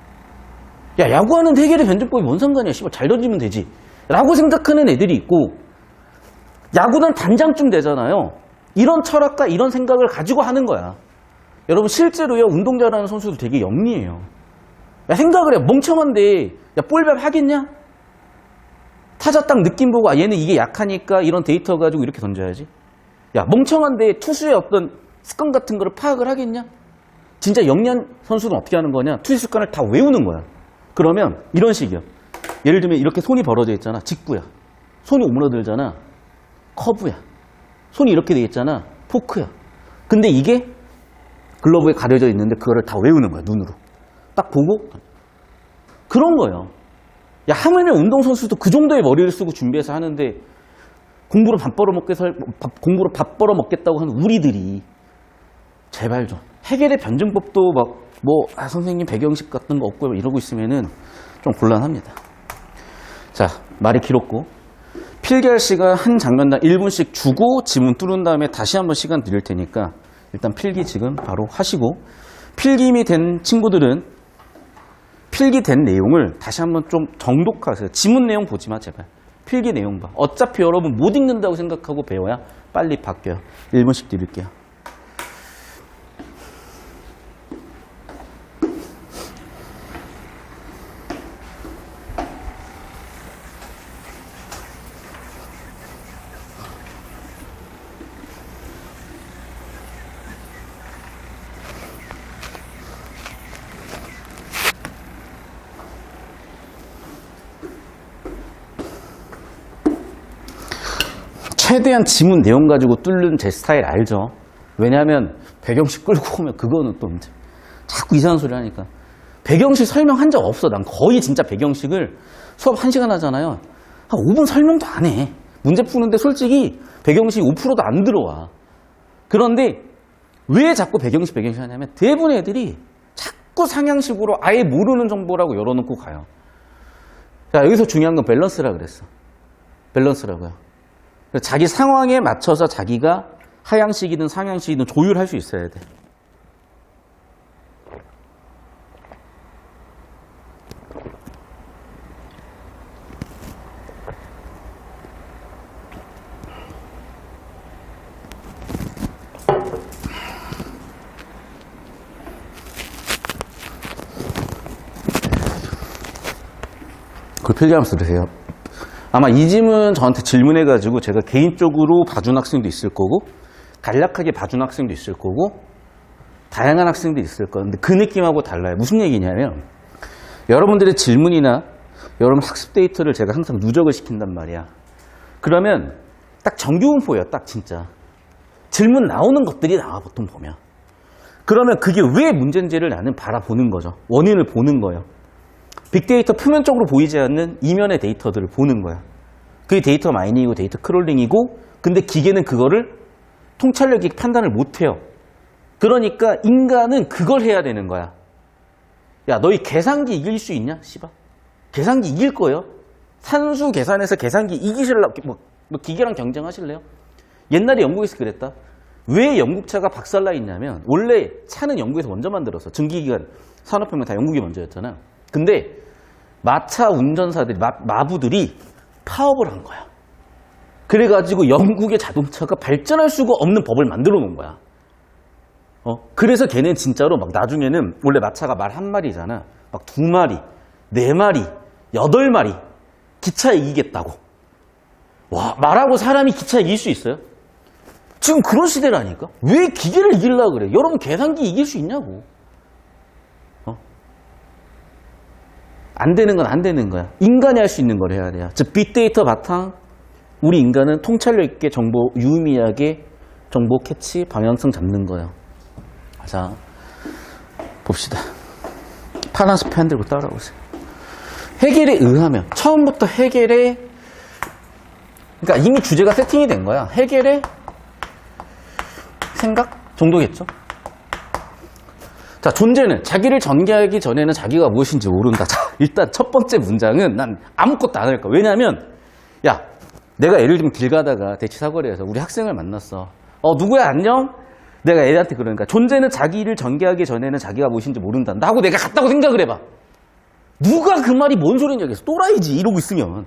Speaker 1: 야, 야구하는 해겔의 변증법이 뭔 상관이야. 씨발, 잘 던지면 되지. 라고 생각하는 애들이 있고, 야구는 단장쯤 되잖아요. 이런 철학과 이런 생각을 가지고 하는 거야. 여러분, 실제로요, 운동 잘하는 선수도 되게 영리해요. 야, 생각을 해. 멍청한데, 야, 볼배 하겠냐? 타자 딱 느낌 보고, 얘는 이게 약하니까 이런 데이터 가지고 이렇게 던져야지. 야, 멍청한데 투수의 어떤 습관 같은 거를 파악을 하겠냐? 진짜 영리한 선수는 어떻게 하는 거냐? 투수 습관을 다 외우는 거야. 그러면 이런 식이야. 예를 들면 이렇게 손이 벌어져 있잖아. 직구야. 손이 오므라들잖아. 커브야. 손이 이렇게 돼 있잖아. 포크야. 근데 이게 글러브에 가려져 있는데 그거를 다 외우는 거야. 눈으로. 딱 보고 그런 거예요. 야, 하물며 운동선수도 그 정도의 머리를 쓰고 준비해서 하는데 공부로 밥 벌어먹겠다고 하는 우리들이 제발 좀 해겔의 변증법도 선생님 배경식 같은 거 없고 이러고 있으면은 좀 곤란합니다. 자, 말이 길었고 필기할 시간 한 장면당 1분씩 주고 지문 뚫은 다음에 다시 한번 시간 드릴 테니까 일단 필기 지금 바로 하시고, 필기임이 된 친구들은 필기된 내용을 다시 한번 좀 정독하세요. 지문 내용 보지 마 제발. 필기 내용 봐. 어차피 여러분 못 읽는다고 생각하고 배워야 빨리 바뀌어요. 1분씩 드릴게요. 최대한 지문 내용 가지고 뚫는 제 스타일 알죠? 왜냐하면 배경식 끌고 오면 그거는 또 이제 자꾸 이상한 소리 하니까. 배경식 설명한 적 없어. 난 거의 진짜 배경식을 수업 1시간 하잖아요. 한 5분 설명도 안 해. 문제 푸는데 솔직히 배경식 5%도 안 들어와. 그런데 왜 자꾸 배경식 하냐면 대부분의 애들이 자꾸 상향식으로 아예 모르는 정보라고 열어놓고 가요. 자, 여기서 중요한 건 밸런스라 그랬어. 밸런스라고요. 자기 상황에 맞춰서 자기가 하향식이든 상향식이든 조율할 수 있어야 돼. 그걸 필기하면서 들으세요. 아마 이 질문 저한테 질문해가지고 제가 개인적으로 봐준 학생도 있을 거고 간략하게 봐준 학생도 있을 거고 다양한 학생도 있을 거예요. 근데 그 느낌하고 달라요. 무슨 얘기냐면 여러분들의 질문이나 여러분 학습 데이터를 제가 항상 누적을 시킨단 말이야. 그러면 딱 정규분포예요. 딱 진짜. 질문 나오는 것들이 나와 보통 보면. 그러면 그게 왜 문제인지를 나는 바라보는 거죠. 원인을 보는 거예요. 빅데이터 표면적으로 보이지 않는 이면의 데이터들을 보는 거야. 그게 데이터 마이닝이고 데이터 크롤링이고, 근데 기계는 그거를 통찰력 있게 판단을 못 해요. 그러니까 인간은 그걸 해야 되는 거야. 야, 너희 계산기 이길 수 있냐? 씨발. 계산기 이길 거예요? 산수 계산해서 계산기 이기실라고, 뭐 기계랑 경쟁하실래요? 옛날에 영국에서 그랬다. 왜 영국차가 박살나 있냐면, 원래 차는 영국에서 먼저 만들었어. 증기기관, 산업혁명 다 영국이 먼저였잖아. 근데 마차 운전사들이, 마부들이 파업을 한 거야. 그래가지고 영국의 자동차가 발전할 수가 없는 법을 만들어 놓은 거야. 그래서 걔는 진짜로 막 나중에는 원래 마차가 말 한 마리잖아. 막 2마리, 4마리, 8마리 기차 이기겠다고. 와, 말하고 사람이 기차 이길 수 있어요? 지금 그런 시대라니까? 왜 기계를 이기려고 그래? 여러분 계산기 이길 수 있냐고. 안 되는 건 안 되는 거야. 인간이 할 수 있는 걸 해야 돼요. 즉 빅데이터 바탕 우리 인간은 통찰력 있게 정보 유의미하게 정보 캐치 방향성 잡는 거예요. 자, 봅시다. 파란색 펜 들고 따라오세요. 해겔에 의하면 처음부터 해겔의, 그러니까 이미 주제가 세팅이 된 거야. 해겔의 생각 정도겠죠. 자, 존재는 자기를 전개하기 전에는 자기가 무엇인지 모른다. 자, 일단 첫 번째 문장은 난 아무것도 안 할 거야. 왜냐하면 야, 내가 예를 들면 길 가다가 대치사거리에서 우리 학생을 만났어. 누구야 안녕? 내가 애한테 그러니까 존재는 자기를 전개하기 전에는 자기가 무엇인지 모른다. 나고 내가 같다고 생각을 해봐. 누가 그 말이 뭔 소리냐 그래서 또라이지 이러고 있으면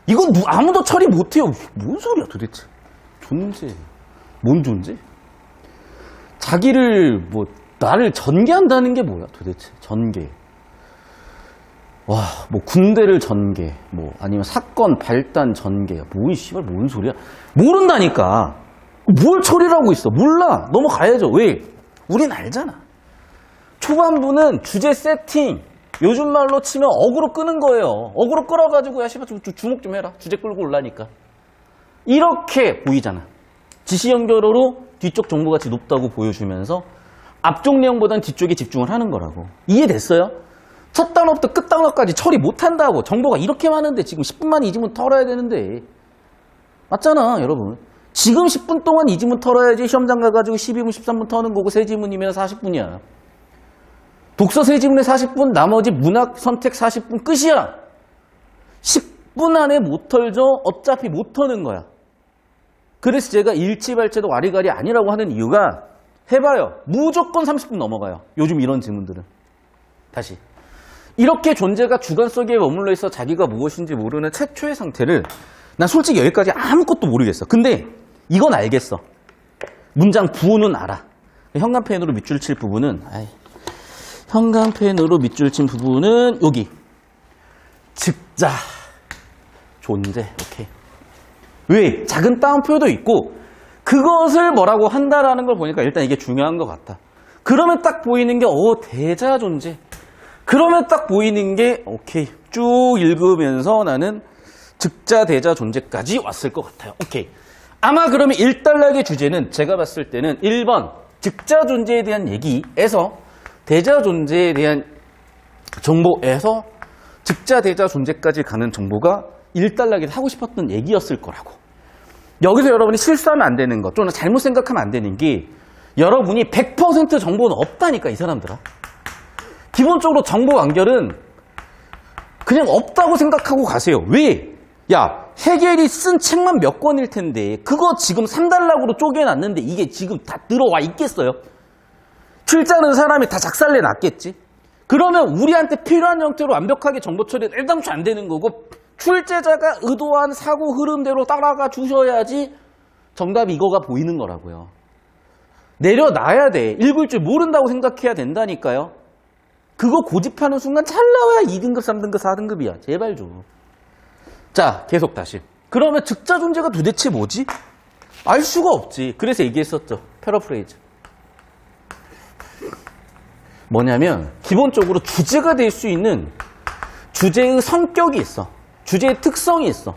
Speaker 1: 이건 아무도 처리 못해요. 뭔 소리야 도대체. 존재. 뭔 존재? 자기를 나를 전개한다는 게 뭐야 도대체. 전개. 와, 군대를 전개, 아니면 사건 발단 전개. 씨발 뭔 소리야? 모른다니까. 뭘 처리를 하고 있어? 몰라. 넘어가야죠. 왜? 우린 알잖아. 초반부는 주제 세팅. 요즘 말로 치면 어그로 끄는 거예요. 어그로 끌어가지고 야 씨발 주목 좀 해라. 주제 끌고 올라니까. 이렇게 보이잖아. 지시 연결어로 뒤쪽 정보가치 높다고 보여주면서 앞쪽 내용보다는 뒤쪽에 집중을 하는 거라고. 이해됐어요? 첫 단어부터 끝 단어까지 처리 못한다고. 정보가 이렇게 많은데 지금 10분만 이 지문 털어야 되는데. 맞잖아 여러분. 지금 10분 동안 이 지문 털어야지 시험장 가가지고 12분 13분 터는 거고 세 지문이면 40분이야. 독서 세 지문에 40분 나머지 문학 선택 40분 끝이야. 10분 안에 못 털죠? 어차피 못 터는 거야. 그래서 제가 일치발제도 와리가리 아니라고 하는 이유가 해봐요. 무조건 30분 넘어가요. 요즘 이런 질문들은. 다시. 이렇게 존재가 주관 속에 머물러 있어 자기가 무엇인지 모르는 최초의 상태를 난 솔직히 여기까지 아무것도 모르겠어. 근데 이건 알겠어. 문장 부호는 알아. 현관펜으로 밑줄 칠 부분은 현관펜으로 밑줄 친 부분은 여기 즉자 존재. 오케이. 왜? 작은 따옴표도 있고 그것을 뭐라고 한다라는 걸 보니까 일단 이게 중요한 것 같다. 그러면 딱 보이는 게 대자 존재. 그러면 딱 보이는 게 오케이. 쭉 읽으면서 나는 즉자 대자 존재까지 왔을 것 같아요. 오케이. 아마 그러면 1단락의 주제는 제가 봤을 때는 1번 즉자 존재에 대한 얘기에서 대자 존재에 대한 정보에서 즉자 대자 존재까지 가는 정보가 1단락에서 하고 싶었던 얘기였을 거라고. 여기서 여러분이 실수하면 안 되는 것 또는 잘못 생각하면 안 되는 게 여러분이 100% 정보는 없다니까 이 사람들아. 기본적으로 정보 완결은 그냥 없다고 생각하고 가세요. 왜? 야, 해겔이 쓴 책만 몇 권일 텐데 그거 지금 3단락으로 쪼개놨는데 이게 지금 다 들어와 있겠어요? 출자는 사람이 다 작살내 놨겠지? 그러면 우리한테 필요한 형태로 완벽하게 정보 처리가 일당초 안 되는 거고 출제자가 의도한 사고 흐름대로 따라가 주셔야지 정답이 이거가 보이는 거라고요. 내려놔야 돼. 읽을 줄 모른다고 생각해야 된다니까요. 그거 고집하는 순간 잘 나와야 2등급, 3등급, 4등급이야. 제발 좀. 자, 계속 다시. 그러면 즉자 존재가 도대체 뭐지? 알 수가 없지. 그래서 얘기했었죠. 패러프레이즈. 뭐냐면 기본적으로 주제가 될 수 있는 주제의 성격이 있어. 주제의 특성이 있어.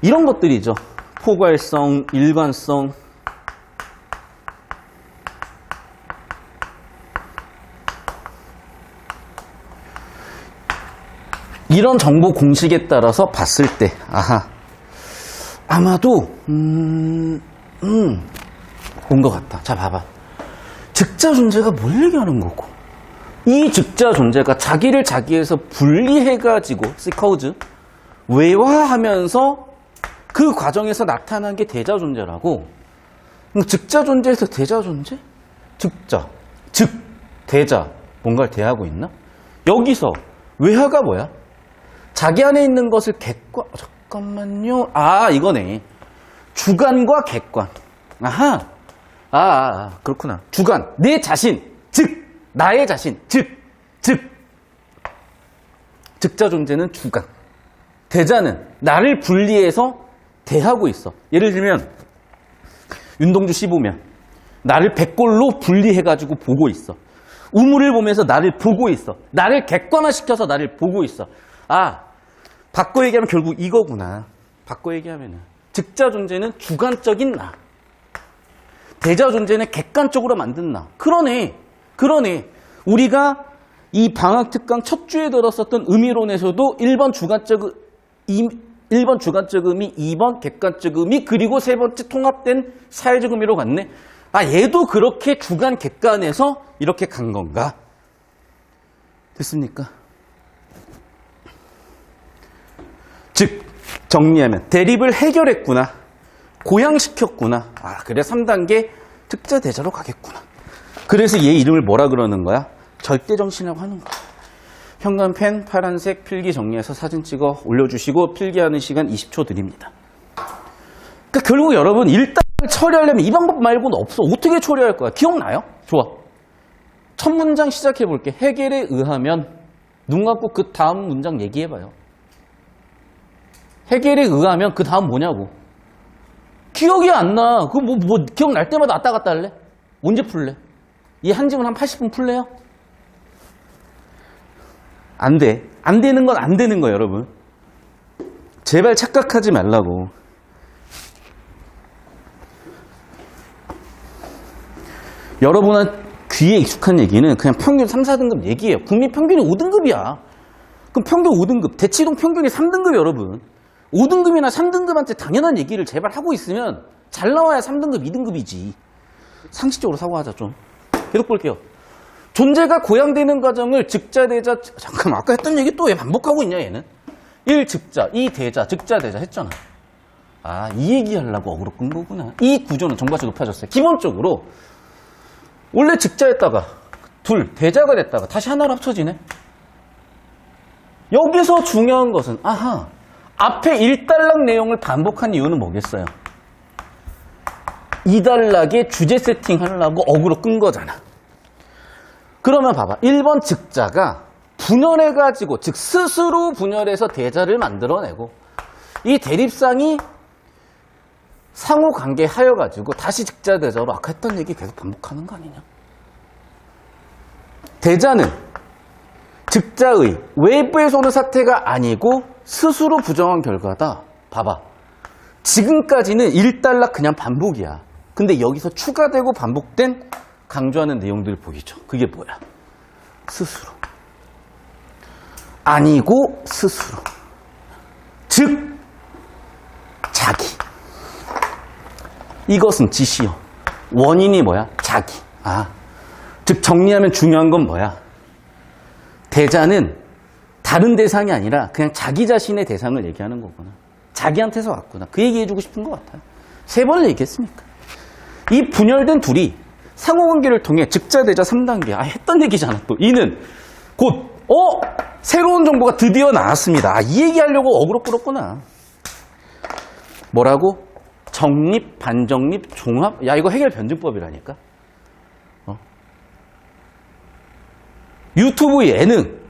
Speaker 1: 이런 것들이죠. 포괄성, 일관성. 이런 정보 공식에 따라서 봤을 때 아마도 온 것 같다. 자, 봐봐. 즉자 존재가 뭘 얘기하는 거고 이 즉자 존재가 자기를 자기에서 분리해가지고 시커즈 외화하면서 그 과정에서 나타난 게 대자 존재라고. 즉자 존재에서 대자 존재? 즉자, 즉, 대자 뭔가를 대하고 있나? 여기서 외화가 뭐야? 자기 안에 있는 것을 객관, 잠깐만요. 이거네. 주관과 객관. 그렇구나. 주관, 내 자신, 즉, 나의 자신, 즉. 즉자 존재는 주관. 대자는 나를 분리해서 대하고 있어. 예를 들면, 윤동주 씨 보면, 나를 백골로 분리해가지고 보고 있어. 우물을 보면서 나를 보고 있어. 나를 객관화시켜서 나를 보고 있어. 바꿔 얘기하면 결국 이거구나. 바꿔 얘기하면은. 즉자 존재는 주관적인 나. 대자 존재는 객관적으로 만든 나. 그러네. 우리가 이 방학특강 첫 주에 들었었던 의미론에서도 1번 주관적 의미, 2번 객관적 의미, 그리고 세 번째 통합된 사회적 의미로 갔네. 얘도 그렇게 주관 객관에서 이렇게 간 건가? 됐습니까? 즉, 정리하면 대립을 해결했구나. 고양시켰구나. 그래 3단계 특자 대자로 가겠구나. 그래서 얘 이름을 뭐라 그러는 거야? 절대정신이라고 하는 거야. 현관펜 파란색 필기 정리해서 사진 찍어 올려주시고 필기하는 시간 20초 드립니다. 그러니까 결국 여러분 1단을 처리하려면 이 방법 말고는 없어. 어떻게 처리할 거야? 기억나요? 좋아. 첫 문장 시작해 볼게. 해겔에 의하면 눈 감고 그 다음 문장 얘기해봐요. 해겔에 의하면 그 다음 뭐냐고. 기억이 안 나. 그거 뭐 기억날 때마다 왔다 갔다 할래? 언제 풀래? 이 한 집은 한 80분 풀래요? 안 돼. 안 되는 건 안 되는 거예요, 여러분. 제발 착각하지 말라고. 여러분은 귀에 익숙한 얘기는 그냥 평균 3, 4등급 얘기예요. 국민 평균이 5등급이야. 그럼 평균 5등급, 대치동 평균이 3등급 여러분. 5등급이나 3등급한테 당연한 얘기를 제발 하고 있으면 잘 나와야 3등급, 2등급이지. 상식적으로 사고하자 좀. 계속 볼게요. 존재가 고양되는 과정을 즉자, 대자, 잠깐만 아까 했던 얘기 또 왜 반복하고 있냐 얘는. 1즉자, 2대자, 즉자, 대자 했잖아. 아, 이 얘기하려고 어그로 끈 거구나. 이 구조는 정과수 높아졌어요. 기본적으로 원래 즉자였다가 둘, 대자가 됐다가 다시 하나로 합쳐지네. 여기서 중요한 것은 아하, 앞에 1단락 내용을 반복한 이유는 뭐겠어요? 2단락의 주제 세팅하려고 어그로 끈 거잖아. 그러면 봐봐. 1번 즉자가 분열해가지고, 즉 스스로 분열해서 대자를 만들어내고 이 대립상이 상호관계 하여가지고 다시 즉자 대자로 아까 했던 얘기 계속 반복하는 거 아니냐. 대자는 즉자의 외부에서 오는 사태가 아니고 스스로 부정한 결과다. 봐봐. 지금까지는 1단락 그냥 반복이야. 근데 여기서 추가되고 반복된 강조하는 내용들 보이죠? 그게 뭐야? 스스로. 아니고 스스로. 즉 자기. 이것은 지시요. 원인이 뭐야? 자기. 즉 정리하면 중요한 건 뭐야? 대자는 다른 대상이 아니라 그냥 자기 자신의 대상을 얘기하는 거구나. 자기한테서 왔구나. 그 얘기해주고 싶은 것 같아요. 3번을 얘기했으니까. 이 분열된 둘이 상호관계를 통해 즉자, 대자 3단계. 했던 얘기잖아. 또 이는 곧 새로운 정보가 드디어 나왔습니다. 이 얘기하려고 어그로 끌었구나. 뭐라고? 정립, 반정립, 종합? 야, 이거 해결 변증법이라니까. 유튜브 예능.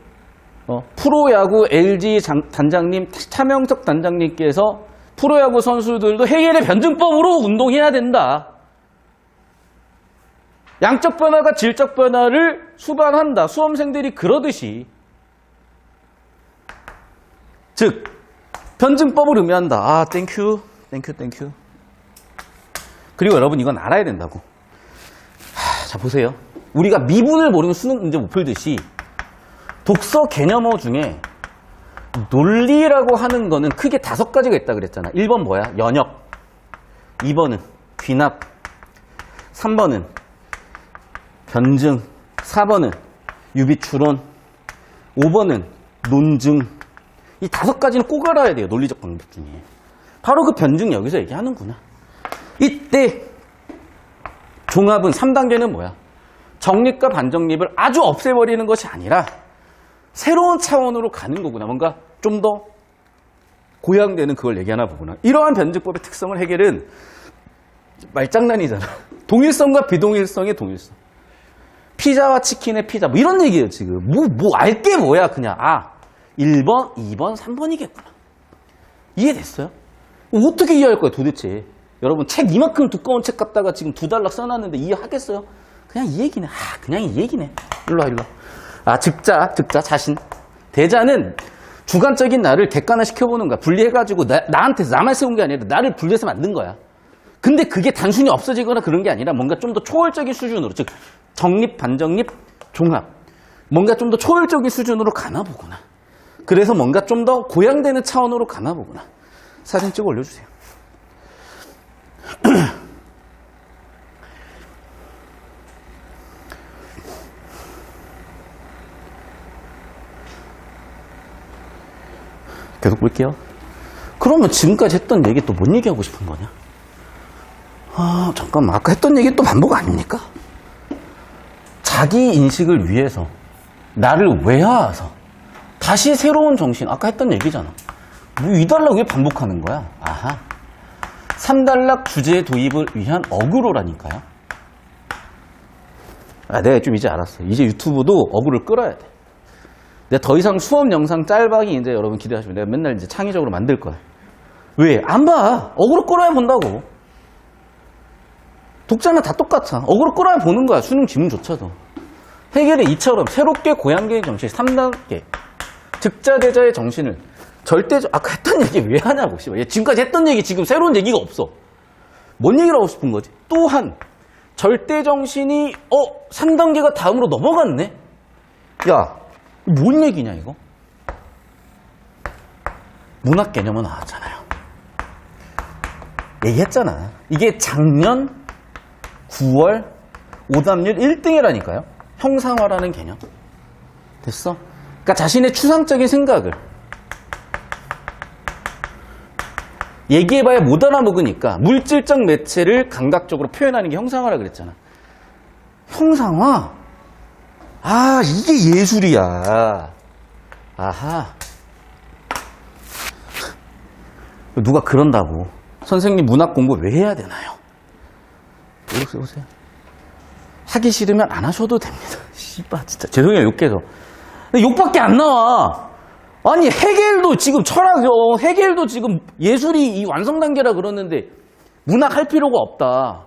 Speaker 1: 프로야구 LG 단장님, 차명석 단장님께서 프로야구 선수들도 해결의 변증법으로 운동해야 된다. 양적 변화가 질적 변화를 수반한다. 수험생들이 그러듯이. 즉, 변증법을 의미한다. 땡큐. 그리고 여러분 이건 알아야 된다고. 자, 보세요. 우리가 미분을 모르는 수능 문제 못 풀듯이 독서 개념어 중에 논리라고 하는 거는 크게 5가지가 있다 그랬잖아. 1번 뭐야? 연역. 2번은 귀납. 3번은 변증. 4번은 유비추론. 5번은 논증. 이 5가지는 꼭 알아야 돼요. 논리적 방법 중에. 바로 그 변증 여기서 얘기하는구나. 이때 종합은 3단계는 뭐야? 정립과 반정립을 아주 없애버리는 것이 아니라 새로운 차원으로 가는 거구나. 뭔가 좀 더 고양되는 그걸 얘기하나 보구나. 이러한 변증법의 특성을 해결은 말장난이잖아. 동일성과 비동일성의 동일성. 피자와 치킨의 피자. 뭐 이런 얘기예요, 지금. 알게 뭐야, 그냥. 1번, 2번, 3번이겠구나. 이해됐어요? 어떻게 이해할 거야, 도대체? 여러분, 책 이만큼 두꺼운 책 갖다가 지금 2단락 써놨는데 이해하겠어요? 그냥 이 얘기네. 그냥 이 얘기네. 일로 와. 즉자, 자신. 대자는 주관적인 나를 객관화 시켜보는 거야. 분리해가지고 나만 세운 게 아니라 나를 분리해서 만든 거야. 근데 그게 단순히 없어지거나 그런 게 아니라 뭔가 좀 더 초월적인 수준으로, 즉 정립, 반정립, 종합. 뭔가 좀 더 초월적인 수준으로 가나 보구나. 그래서 뭔가 좀 더 고양되는 차원으로 가나 보구나. 사진 찍어 올려주세요. 계속 볼게요. 그러면 지금까지 했던 얘기 또 뭔 얘기하고 싶은 거냐? 잠깐만. 아까 했던 얘기 또 반복 아닙니까? 자기 인식을 위해서 나를 외화해서 다시 새로운 정신. 아까 했던 얘기잖아. 뭐 2단락 왜 반복하는 거야? 3단락 주제 도입을 위한 어그로라니까요. 내가 좀 이제 알았어. 이제 유튜브도 어그로를 끌어야 돼. 내가 더 이상 수업 영상 짤방이 이제 여러분 기대하시면 내가 맨날 이제 창의적으로 만들 거야. 왜? 안 봐. 어그로 끌어야 본다고. 독자는 다 똑같아. 어그로 끌어야 보는 거야. 수능 지문조차도. 해결의 이처럼 새롭게 고양개의 정신 3단계. 즉자, 대자의 정신을 절대적, 아까 했던 얘기 왜 하냐고. 지금까지 했던 얘기 지금 새로운 얘기가 없어. 뭔 얘기를 하고 싶은 거지? 또한 절대 정신이 3단계가 다음으로 넘어갔네? 야, 뭔 얘기냐 이거? 문학 개념은 나왔잖아요. 얘기했잖아. 이게 작년 9월 오답률 1등이라니까요. 형상화라는 개념. 됐어? 그러니까 자신의 추상적인 생각을 얘기해봐야 못 알아먹으니까 물질적 매체를 감각적으로 표현하는 게 형상화라 그랬잖아. 형상화? 아, 이게 예술이야. 아하. 누가 그런다고. 선생님 문학 공부 왜 해야 되나요? 오세요. 하기 싫으면 안 하셔도 됩니다. 씨발, 진짜. 죄송해요, 욕해서. 욕밖에 안 나와. 아니, 헤겔도 지금 헤겔도 지금 예술이 이 완성 단계라 그러는데 문학 할 필요가 없다.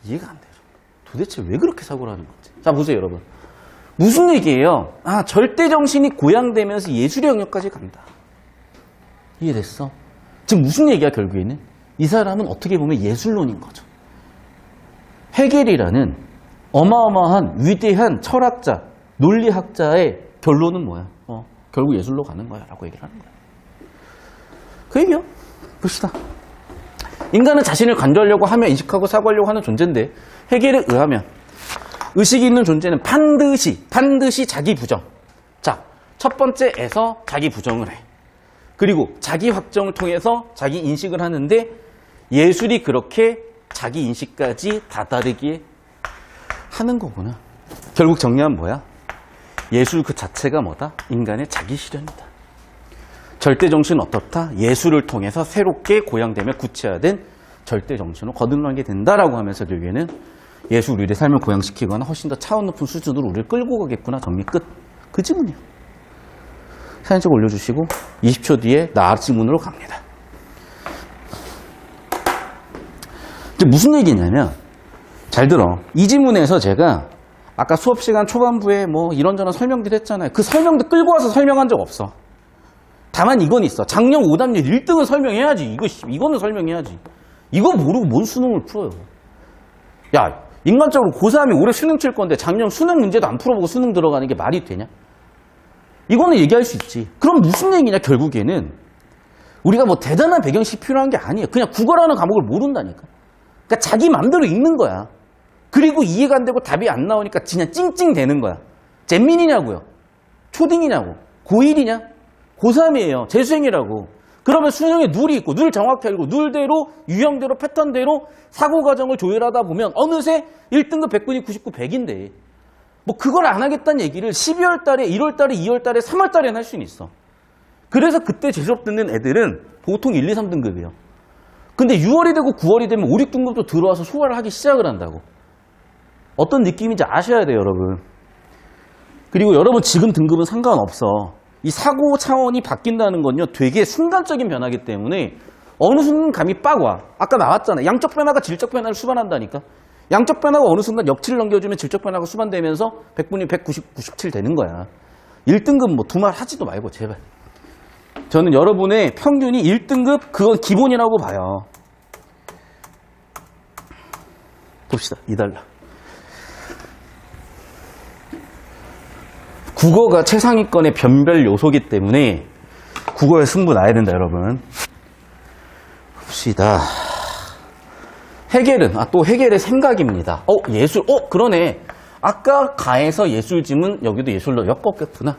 Speaker 1: 이해가 안 되죠. 도대체 왜 그렇게 사고를 하는 건지. 자, 보세요, 여러분. 무슨 얘기예요? 아, 절대 정신이 고양되면서 예술의 영역까지 간다. 이해됐어? 지금 무슨 얘기야, 결국에는? 이 사람은 어떻게 보면 예술론인 거죠. 헤겔이라는 어마어마한 위대한 철학자, 논리학자의 결론은 뭐야? 결국 예술로 가는 거야 라고 얘기를 하는 거야. 그 얘기요. 봅시다. 인간은 자신을 간주하려고 하며 인식하고 사고하려고 하는 존재인데 헤겔에 의하면 의식이 있는 존재는 반드시 자기 부정. 자, 첫 번째에서 자기 부정을 해. 그리고 자기 확정을 통해서 자기 인식을 하는데 예술이 그렇게 자기 인식까지 다다르게 하는 거구나. 결국 정리하면 뭐야? 예술 그 자체가 뭐다? 인간의 자기 실현이다. 절대 정신은 어떻다? 예술을 통해서 새롭게 고양되며 구체화된 절대 정신으로 거듭나게 된다라고 하면서 결국에는 예술 우리의 삶을 고양시키거나 훨씬 더 차원 높은 수준으로 우리를 끌고 가겠구나. 정리 끝. 그 지문이요. 사진찍 올려주시고 20초 뒤에 나 지문으로 갑니다. 이제 무슨 얘기냐면 잘 들어. 이 지문에서 제가 아까 수업 시간 초반부에 뭐 이런저런 설명들 했잖아요. 그 설명도 끌고 와서 설명한 적 없어. 다만 이건 있어. 작년 오답률 1등은 설명해야지. 이거는 설명해야지. 이거 모르고 뭔 수능을 풀어요. 야, 인간적으로 고3이 올해 수능 칠 건데 작년 수능 문제도 안 풀어보고 수능 들어가는 게 말이 되냐? 이거는 얘기할 수 있지. 그럼 무슨 얘기냐, 결국에는. 우리가 뭐 대단한 배경식이 필요한 게 아니에요. 그냥 국어라는 과목을 모른다니까. 그러니까 자기 맘대로 읽는 거야. 그리고 이해가 안 되고 답이 안 나오니까 그냥 찡찡대는 거야. 잼민이냐고요? 초딩이냐고? 고1이냐? 고3이에요. 재수생이라고. 그러면 수능에 룰이 있고 룰 정확히 알고 룰대로 유형대로 패턴대로 사고 과정을 조율하다 보면 어느새 1등급 100분이 99, 100인데 뭐 그걸 안 하겠다는 얘기를 12월 달에, 1월 달에, 2월 달에, 3월 달에는 할 수는 있어. 그래서 그때 재수업 듣는 애들은 보통 1, 2, 3등급이에요. 근데 6월이 되고 9월이 되면 5, 6등급도 들어와서 소화를 하기 시작을 한다고. 어떤 느낌인지 아셔야 돼요, 여러분. 그리고 여러분 지금 등급은 상관없어. 이 사고 차원이 바뀐다는 건요, 되게 순간적인 변화이기 때문에 어느 순간 감이 빡 와. 아까 나왔잖아. 양적 변화가 질적 변화를 수반한다니까. 양적 변화가 어느 순간 역치를 넘겨주면 질적 변화가 수반되면서 100분이 190, 97 되는 거야. 1등급 뭐 두말 하지도 말고 제발. 저는 여러분의 평균이 1등급 그건 기본이라고 봐요. 봅시다. 2달러. 국어가 최상위권의 변별 요소이기 때문에 국어에 승부 나야 된다, 여러분. 봅시다. 헤겔은, 또 헤겔의 생각입니다. 예술, 그러네. 아까 가에서 예술지문, 여기도 예술로 엮었겠구나.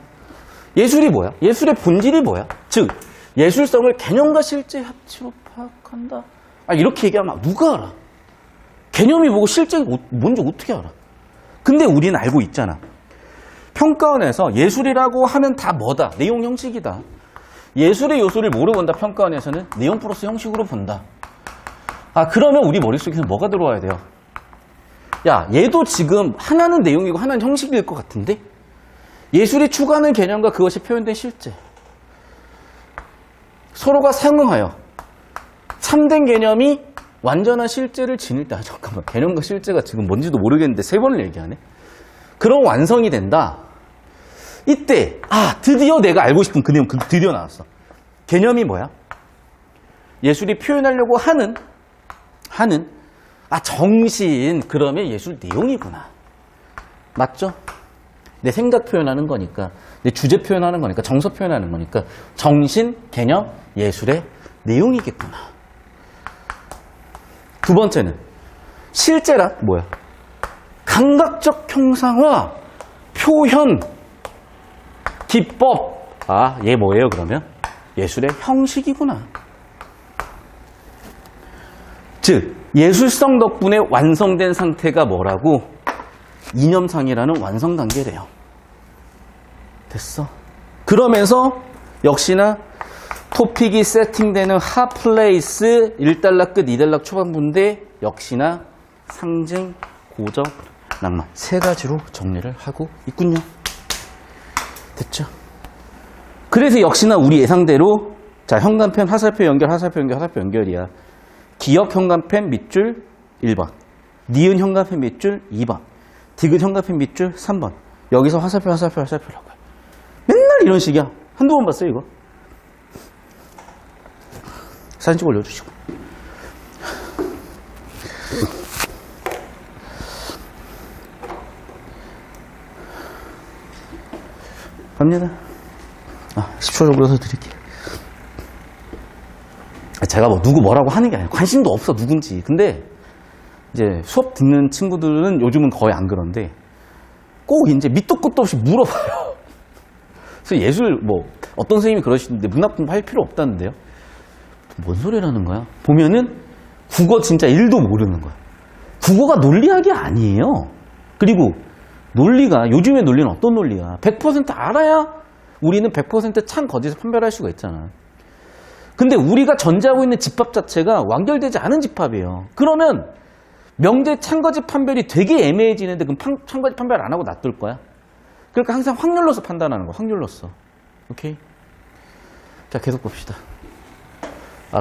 Speaker 1: 예술이 뭐야? 예술의 본질이 뭐야? 즉, 예술성을 개념과 실제 합치로 파악한다. 이렇게 얘기하면 누가 알아? 개념이 뭐고 실제가 뭔지 어떻게 알아? 근데 우리는 알고 있잖아. 평가원에서 예술이라고 하면 다 뭐다? 내용 형식이다. 예술의 요소를 뭐로 본다? 평가원에서는 내용 플러스 형식으로 본다. 그러면 우리 머릿속에서 뭐가 들어와야 돼요? 야, 얘도 지금 하나는 내용이고 하나는 형식일 것 같은데? 예술이 추구하는 개념과 그것이 표현된 실제. 서로가 상응하여 참된 개념이 완전한 실제를 지닐 때, 잠깐만, 개념과 실제가 지금 뭔지도 모르겠는데 세 번을 얘기하네? 그런 완성이 된다. 이때, 드디어 내가 알고 싶은 그 내용, 드디어 나왔어. 개념이 뭐야? 예술이 표현하려고 하는, 정신, 그러면 예술 내용이구나. 맞죠? 내 생각 표현하는 거니까, 내 주제 표현하는 거니까, 정서 표현하는 거니까, 정신, 개념, 예술의 내용이겠구나. 두 번째는, 실제란 뭐야? 감각적 형상화, 표현, 기법. 얘 뭐예요, 그러면? 예술의 형식이구나. 즉 예술성 덕분에 완성된 상태가 뭐라고? 이념상이라는 완성 단계래요. 됐어. 그러면서 역시나 토픽이 세팅되는 핫플레이스 1달러 끝 2달러 초반부인데 역시나 상징, 고적, 낭만 세 가지로 정리를 하고 있군요. 됐죠? 그래서 역시나 우리 예상대로 자 현관펜 화살표 연결 화살표 연결 화살표 연결이야. 기역 현관펜 밑줄 1번, 니은 현관펜 밑줄 2번, 디귿 현관펜 밑줄 3번. 여기서 화살표 화살표라고 해. 맨날 이런 식이야. 한두 번 봤어요 이거? 사진 찍어 올려주시고. 갑니다. 10초 정도 더 드릴게요. 제가 뭐 누구 뭐라고 하는 게 아니에요. 관심도 없어 누군지. 근데 이제 수업 듣는 친구들은 요즘은 거의 안 그런데 꼭 이제 밑도 끝도 없이 물어봐요. 그래서 예술 뭐 어떤 선생님이 그러시는데 문학 공부할 필요 없다는데요. 뭔 소리라는 거야? 보면은 국어 진짜 1도 모르는 거야. 국어가 논리학이 아니에요. 그리고 논리가 요즘의 논리는 어떤 논리야? 100% 알아야 우리는 100% 참 거짓을 판별할 수가 있잖아. 근데 우리가 전제하고 있는 집합 자체가 완결되지 않은 집합이에요. 그러면 명제 참거짓 판별이 되게 애매해지는데 그럼 참거짓 판별 안 하고 놔둘 거야? 그러니까 항상 확률로서 판단하는 거야. 확률로서. 오케이? 자, 계속 봅시다.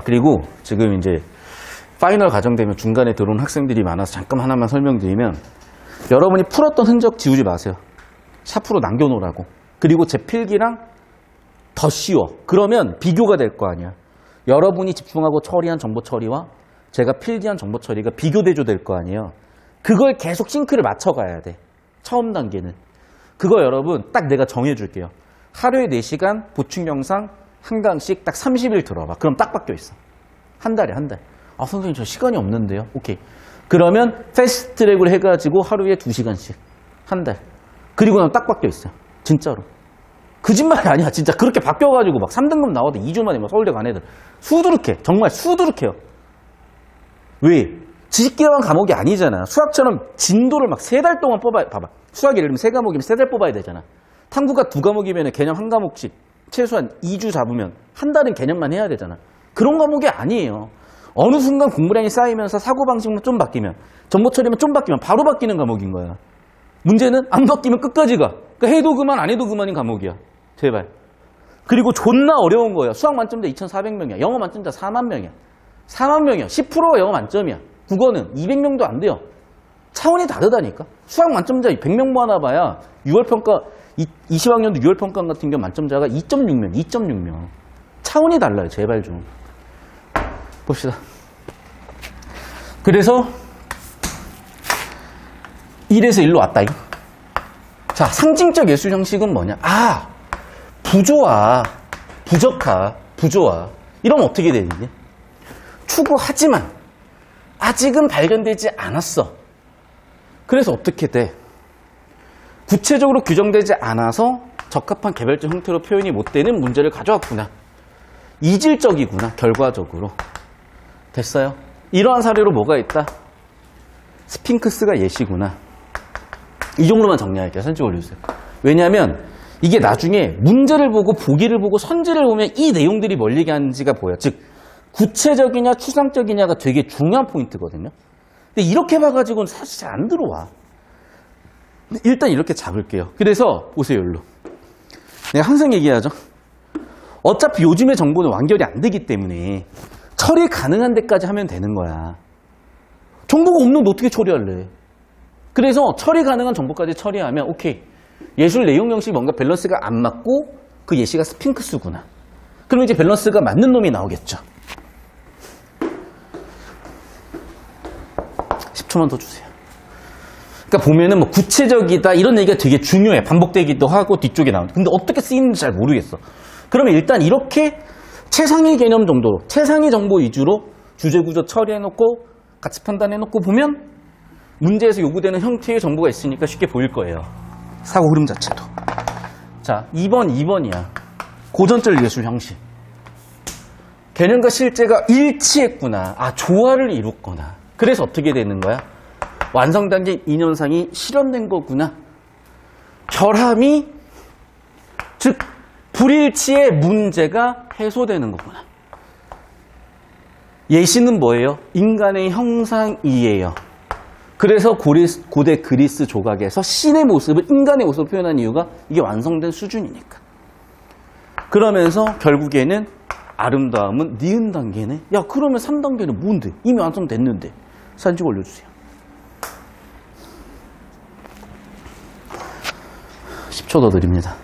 Speaker 1: 그리고 지금 이제 파이널 과정되면 중간에 들어온 학생들이 많아서 잠깐 하나만 설명드리면 여러분이 풀었던 흔적 지우지 마세요. 샤프로 남겨놓으라고. 그리고 제 필기랑 더 쉬워. 그러면 비교가 될 거 아니야. 여러분이 집중하고 처리한 정보 처리와 제가 필기한 정보 처리가 비교대조 될 거 아니에요. 그걸 계속 싱크를 맞춰가야 돼. 처음 단계는. 그거 여러분 딱 내가 정해줄게요. 하루에 4시간 보충 영상 한 강씩 딱 30일 들어봐. 그럼 딱 바뀌어 있어. 한 달에. 선생님 저 시간이 없는데요. 오케이. 그러면 패스트트랙으로 해가지고 하루에 2시간씩 한 달. 그리고 나면 딱 바뀌어 있어요. 진짜로. 거짓말이 아니야. 진짜 그렇게 바뀌어가지고 막 3등급 나와도 2주 만에 막 서울대 간 애들 수두룩해. 정말 수두룩해요. 왜? 지식기반 과목이 아니잖아. 수학처럼 진도를 막 3달 동안 뽑아야. 봐봐. 수학이 예를 들면 3과목이면 3달 뽑아야 되잖아. 탐구가 2과목이면 개념 한 과목씩 최소한 2주 잡으면 한 달은 개념만 해야 되잖아. 그런 과목이 아니에요. 어느 순간 공부량이 쌓이면서 사고방식만 좀 바뀌면 정보 처리만 좀 바뀌면 바로 바뀌는 과목인 거야. 문제는 안 바뀌면 끝까지 가. 그러니까 해도 그만 안 해도 그만인 과목이야. 제발. 그리고 존나 어려운 거야. 수학 만점자 2,400명이야. 영어 만점자 4만 명이야. 4만 명이야. 10%가 영어 만점이야. 국어는 200명도 안 돼요. 차원이 다르다니까. 수학 만점자 100명 모아놔봐야 6월평가 20학년도 6월평가 같은 경우 만점자가 2.6명, 2.6명. 차원이 달라요. 제발 좀. 봅시다. 그래서 1에서 1로 왔다. 이거. 자, 상징적 예술 형식은 뭐냐? 부조화, 부적화, 부조화. 이러면 어떻게 되니? 추구하지만 아직은 발견되지 않았어. 그래서 어떻게 돼? 구체적으로 규정되지 않아서 적합한 개별적 형태로 표현이 못 되는 문제를 가져왔구나. 이질적이구나, 결과적으로. 됐어요? 이러한 사례로 뭐가 있다? 스핑크스가 예시구나. 이 정도만 정리할게요. 사진 찍어 올려주세요. 왜냐하면 이게 나중에 문제를 보고 보기를 보고 선지를 보면 이 내용들이 뭘 얘기하는지가 보여. 즉 구체적이냐 추상적이냐가 되게 중요한 포인트거든요. 근데 이렇게 봐가지고는 사실 잘 안 들어와. 일단 이렇게 잡을게요. 그래서 보세요. 여기로. 내가 항상 얘기하죠. 어차피 요즘의 정보는 완결이 안 되기 때문에 처리 가능한 데까지 하면 되는 거야. 정보가 없는데 어떻게 처리할래? 그래서 처리 가능한 정보까지 처리하면 오케이. 예술 내용 형식이 뭔가 밸런스가 안 맞고 그 예시가 스핑크스구나. 그럼 이제 밸런스가 맞는 놈이 나오겠죠. 10초만 더 주세요. 그러니까 보면은 뭐 구체적이다 이런 얘기가 되게 중요해. 반복되기도 하고 뒤쪽에 나오는데. 근데 어떻게 쓰이는지 잘 모르겠어. 그러면 일단 이렇게 최상위 개념 정도로 최상위 정보 위주로 주제 구조 처리해놓고 같이 판단해놓고 보면 문제에서 요구되는 형태의 정보가 있으니까 쉽게 보일 거예요. 사고 흐름 자체도. 자, 2번이야. 고전적 예술 형식. 개념과 실제가 일치했구나. 아, 조화를 이뤘구나. 그래서 어떻게 되는 거야? 완성단계 이념상이 실현된 거구나. 결함이, 즉 불일치의 문제가 해소되는 거구나. 예시는 뭐예요? 인간의 형상이에요. 그래서 고대 그리스 조각에서 신의 모습을 인간의 모습을 표현한 이유가 이게 완성된 수준이니까. 그러면서 결국에는 아름다움은 니은 단계네. 야, 그러면 3단계는 뭔데? 이미 완성됐는데. 사진 찍어 올려주세요. 10초 더 드립니다.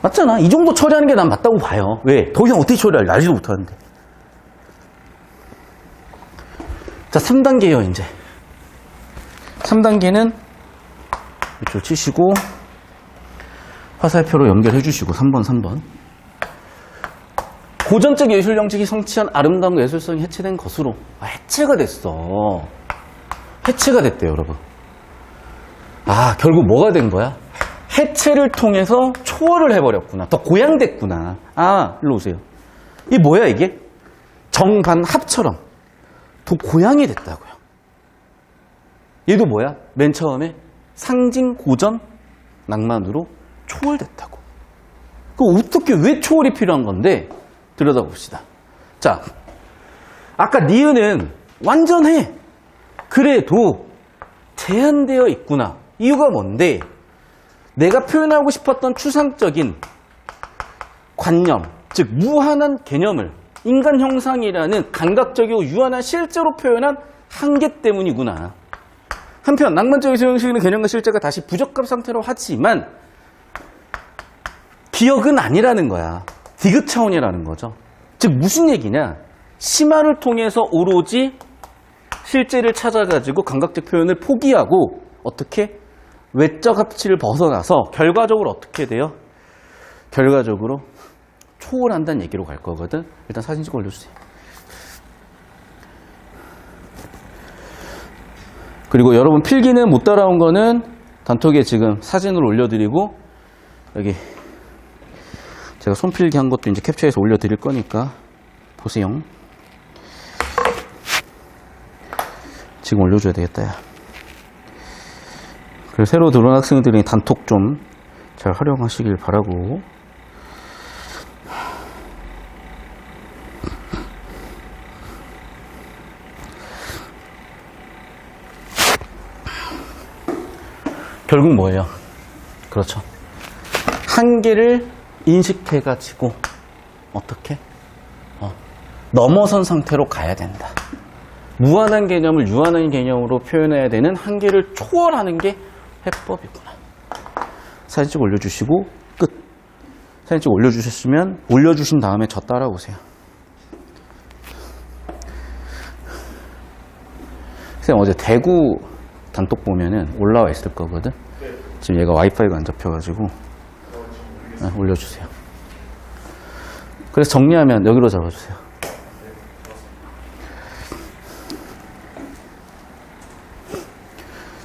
Speaker 1: 맞잖아. 이 정도 처리하는 게 난 맞다고 봐요. 왜? 더 이상 어떻게 처리할래? 알지도 못하는데. 자, 3단계예요, 이제. 3단계는 이쪽 치시고 화살표로 연결해 주시고 3번. 고전적 예술 형식이 성취한 아름다움과 예술성이 해체된 것으로. 아, 해체가 됐어. 해체가 됐대요, 여러분. 아, 결국 뭐가 된 거야? 해체를 통해서 초월을 해버렸구나. 더 고양됐구나. 아, 일로 오세요. 이게 뭐야, 이게? 정반합처럼 더 고양이 됐다고요. 얘도 뭐야? 맨 처음에 상징 고전 낭만으로 초월됐다고. 그 어떻게, 왜 초월이 필요한 건데? 들여다봅시다. 자, 아까 니은은 완전해. 그래도 제한되어 있구나. 이유가 뭔데? 내가 표현하고 싶었던 추상적인 관념, 즉 무한한 개념을 인간 형상이라는 감각적이고 유한한 실제로 표현한 한계 때문이구나. 한편 낭만적 예술 형식은 개념과 실제가 다시 부적합 상태로 하지만 기억은 아니라는 거야. 디귿 차원이라는 거죠. 즉 무슨 얘기냐? 심화를 통해서 오로지 실제를 찾아가지고 감각적 표현을 포기하고 어떻게? 외적 합치를 벗어나서 결과적으로 어떻게 돼요? 결과적으로 초월한다는 얘기로 갈 거거든. 일단 사진 찍어 올려주세요. 그리고 여러분 필기는 못 따라온 거는 단톡에 지금 사진을 올려드리고 여기 제가 손필기 한 것도 이제 캡처해서 올려드릴 거니까 보세요. 지금 올려줘야 되겠다. 야. 그리고 새로 들어온 학생들이 단톡 좀 잘 활용하시길 바라고. 결국 뭐예요? 그렇죠. 한계를 인식해가지고 어떻게? 넘어선 상태로 가야 된다. 무한한 개념을 유한한 개념으로 표현해야 되는 한계를 초월하는 게 해법이구나. 사진 찍어 올려주시고 끝. 사진 찍어 올려주셨으면 올려주신 다음에 저 따라오세요. 선생님 어제 대구 단톡 보면은 올라와 있을 거거든. 지금 얘가 와이파이가 안 잡혀가지고 올려주세요. 그래서 정리하면 여기로 잡아주세요.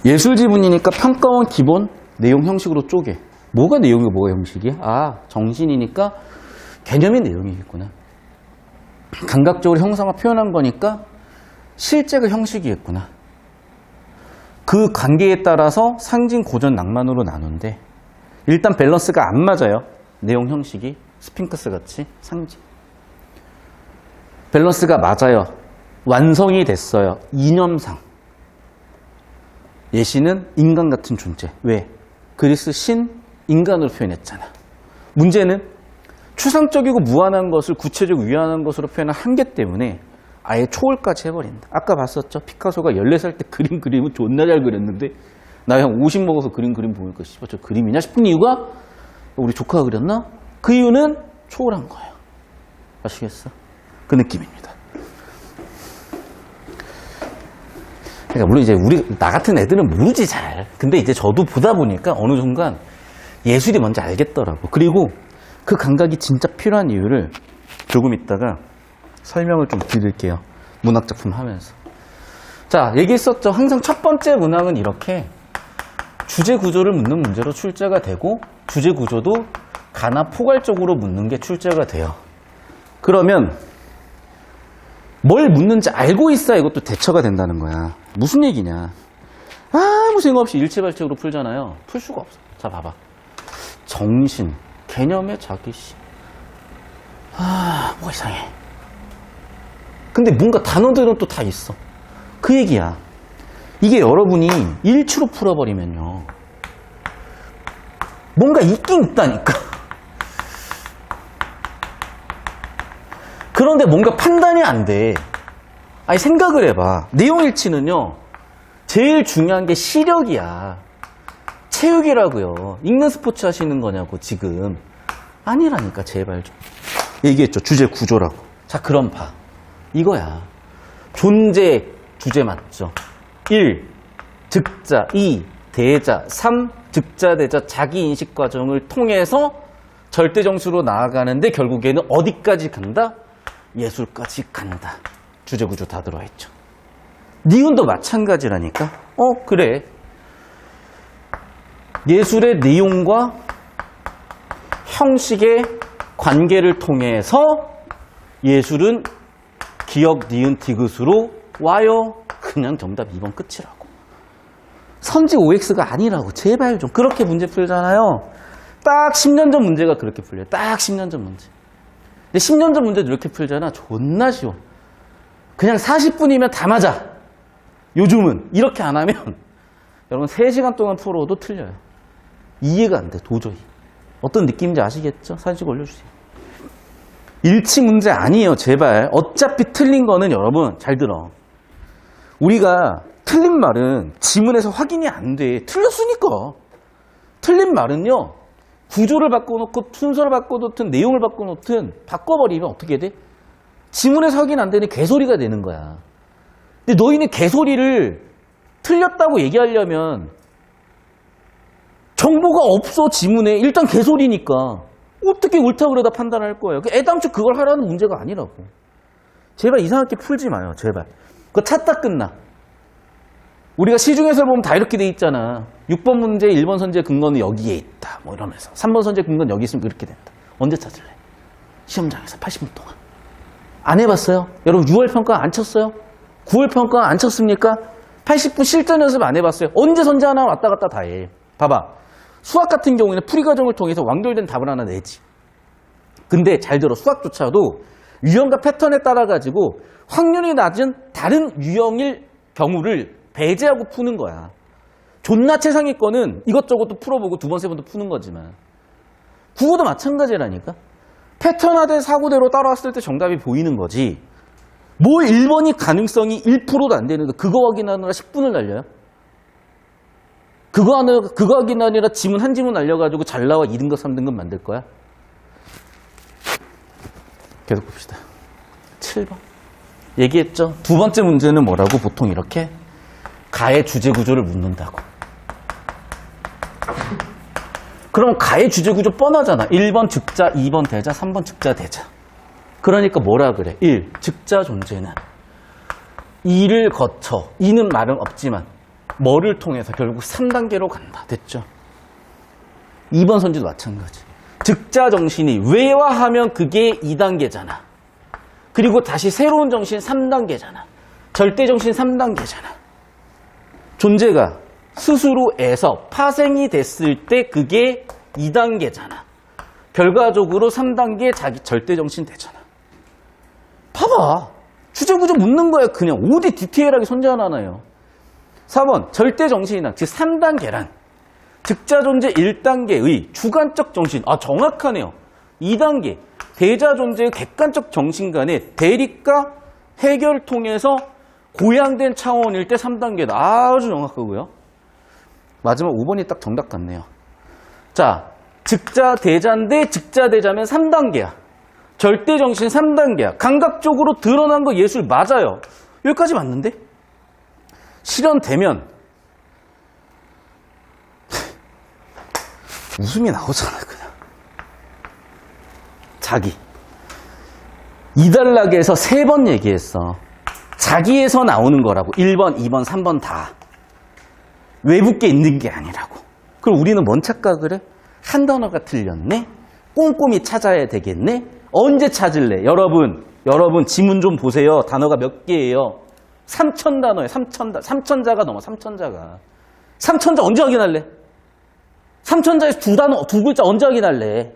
Speaker 1: 예술 지문이니까 평가원 기본 내용 형식으로 쪼개. 뭐가 내용이고 뭐가 형식이야? 아, 정신이니까 개념의 내용이겠구나. 감각적으로 형상화 표현한 거니까 실제가 형식이겠구나. 그 관계에 따라서 상징, 고전, 낭만으로 나눈데 일단 밸런스가 안 맞아요. 내용 형식이 스핑크스 같이 상징. 밸런스가 맞아요. 완성이 됐어요. 이념상. 예시는 인간 같은 존재. 왜? 그리스 신, 인간으로 표현했잖아. 문제는 추상적이고 무한한 것을 구체적으로 유한한 것으로 표현한 한계 때문에 아예 초월까지 해버린다. 아까 봤었죠? 피카소가 14살 때 그림은 존나 잘 그렸는데 나 한 50 먹어서 그림 보니까 씨발 저 그림이냐 싶은 이유가 우리 조카가 그렸나? 그 이유는 초월한 거예요. 아시겠어? 그 느낌입니다. 그러니까 물론 이제 나 같은 애들은 모르지 잘. 근데 이제 저도 보다 보니까 어느 순간 예술이 뭔지 알겠더라고. 그리고 그 감각이 진짜 필요한 이유를 조금 있다가 설명을 좀 드릴게요. 문학작품 하면서. 자, 얘기했었죠. 항상 첫 번째 문항은 이렇게 주제 구조를 묻는 문제로 출제가 되고 주제 구조도 가나 포괄적으로 묻는 게 출제가 돼요. 그러면 뭘 묻는지 알고 있어야 이것도 대처가 된다는 거야. 무슨 얘기냐. 아무 생각 없이 일체발적으로 풀잖아요. 풀 수가 없어. 자, 봐봐. 정신, 개념의 자기시. 뭐가 이상해. 근데 뭔가 단어들은 또 다 있어. 그 얘기야. 이게 여러분이 일치로 풀어버리면요. 뭔가 있긴 있다니까. 그런데 뭔가 판단이 안 돼. 아니, 생각을 해봐. 내용일치는요, 제일 중요한 게 시력이야. 체육이라고요. 읽는 스포츠 하시는 거냐고, 지금. 아니라니까, 제발 좀. 얘기했죠. 주제 구조라고. 자, 그럼 봐. 이거야. 존재, 주제 맞죠? 1. 즉자. 2. 대자. 3. 즉자, 대자, 자기인식 과정을 통해서 절대정수로 나아가는데 결국에는 어디까지 간다? 예술까지 간다. 주제 구조 다 들어와 있죠. 니은도 마찬가지라니까. 그래. 예술의 내용과 형식의 관계를 통해서 예술은 기역, 니은, 디귿으로 와요. 그냥 정답 2번 끝이라고. 선지 OX가 아니라고. 제발 좀. 그렇게 문제 풀잖아요. 딱 10년 전 문제가 그렇게 풀려요. 딱 10년 전 문제. 근데 10년 전 문제도 이렇게 풀잖아. 존나 쉬워. 그냥 40분이면 다 맞아. 요즘은 이렇게 안 하면 여러분 3시간 동안 풀어도 틀려요. 이해가 안 돼. 도저히. 어떤 느낌인지 아시겠죠? 사진 찍어 올려주세요. 일치 문제 아니에요. 제발. 어차피 틀린 거는 여러분 잘 들어. 우리가 틀린 말은 지문에서 확인이 안 돼. 틀렸으니까. 틀린 말은요. 구조를 바꿔놓고 순서를 바꿔놓든 내용을 바꿔놓든 바꿔버리면 어떻게 돼? 지문에서 확인 안 되니 개소리가 되는 거야. 근데 너희는 개소리를 틀렸다고 얘기하려면 정보가 없어. 지문에. 일단 개소리니까. 어떻게 옳다 그러다 판단할 거예요. 애당초 그걸 하라는 문제가 아니라고. 제발 이상하게 풀지 마요. 제발. 그거 찾다 끝나. 우리가 시중에서 보면 다 이렇게 돼 있잖아. 6번 문제 1번 선지의 근거는 여기에 있다. 뭐 이러면서. 3번 선지의 근거는 여기 있으면 그렇게 된다. 언제 찾을래? 시험장에서 80분 동안. 안 해봤어요? 여러분 6월 평가 안 쳤어요? 9월 평가 안 쳤습니까? 80분 실전 연습 안 해봤어요? 언제 선지 하나 왔다 갔다 다 해. 봐봐. 수학 같은 경우에는 풀이 과정을 통해서 완결된 답을 하나 내지. 근데 잘 들어. 수학조차도 유형과 패턴에 따라 가지고 확률이 낮은 다른 유형일 경우를 배제하고 푸는 거야. 존나 최상위권은 이것저것 또 풀어보고 2번, 3번도 푸는 거지만 국어도 마찬가지라니까. 패턴화된 사고대로 따라왔을 때 정답이 보이는 거지. 뭐 1번이 가능성이 1%도 안 되는 거 그거 확인하느라 10분을 날려요? 그거 확인하느라 지문 한 지문 날려가지고 잘 나와 2등급, 3등급 만들 거야? 계속 봅시다. 7번. 얘기했죠? 두 번째 문제는 뭐라고? 보통 이렇게 가의 주제 구조를 묻는다고. 그럼 가의 주제 구조 뻔하잖아. 1번 즉자, 2번 대자, 3번 즉자, 대자. 그러니까 뭐라 그래? 1. 즉자 존재는 2를 거쳐, 2는 말은 없지만 뭐를 통해서 결국 3단계로 간다. 됐죠? 2번 선지도 마찬가지. 즉자 정신이 외화하면 그게 2단계잖아. 그리고 다시 새로운 정신 3단계잖아. 절대 정신 3단계잖아. 존재가 스스로에서 파생이 됐을 때 그게 2단계잖아. 결과적으로 3단계 자기 절대 정신 되잖아. 봐봐. 주제 구조 묻는 거야. 그냥 어디 디테일하게 선지 하나 하나요. 4번 절대 정신이란 즉 3단계란 즉자 존재 1단계의 주관적 정신. 정확하네요. 2단계 대자 존재의 객관적 정신 간의 대립과 해결 통해서 고양된 차원일 때 3단계다. 아주 정확하고요. 마지막 5번이 딱 정답 같네요. 자, 즉자 대자인데 즉자 대자면 3단계야. 절대 정신 3단계야. 감각적으로 드러난 거 예술 맞아요. 여기까지 맞는데? 실현되면 웃음이 나오잖아 그냥. 자기. 2단락에서 3번 얘기했어. 자기에서 나오는 거라고. 1번, 2번, 3번 다. 외부께 있는 게 아니라고. 그럼 우리는 뭔 착각을 해? 한 단어가 틀렸네? 꼼꼼히 찾아야 되겠네? 언제 찾을래? 여러분, 여러분 지문 좀 보세요. 단어가 몇 개예요? 3,000단어예요. 3,000자가 넘어. 3,000자가. 3,000자 언제 확인할래? 3,000자에서 두 단어, 두 글자 언제 확인할래?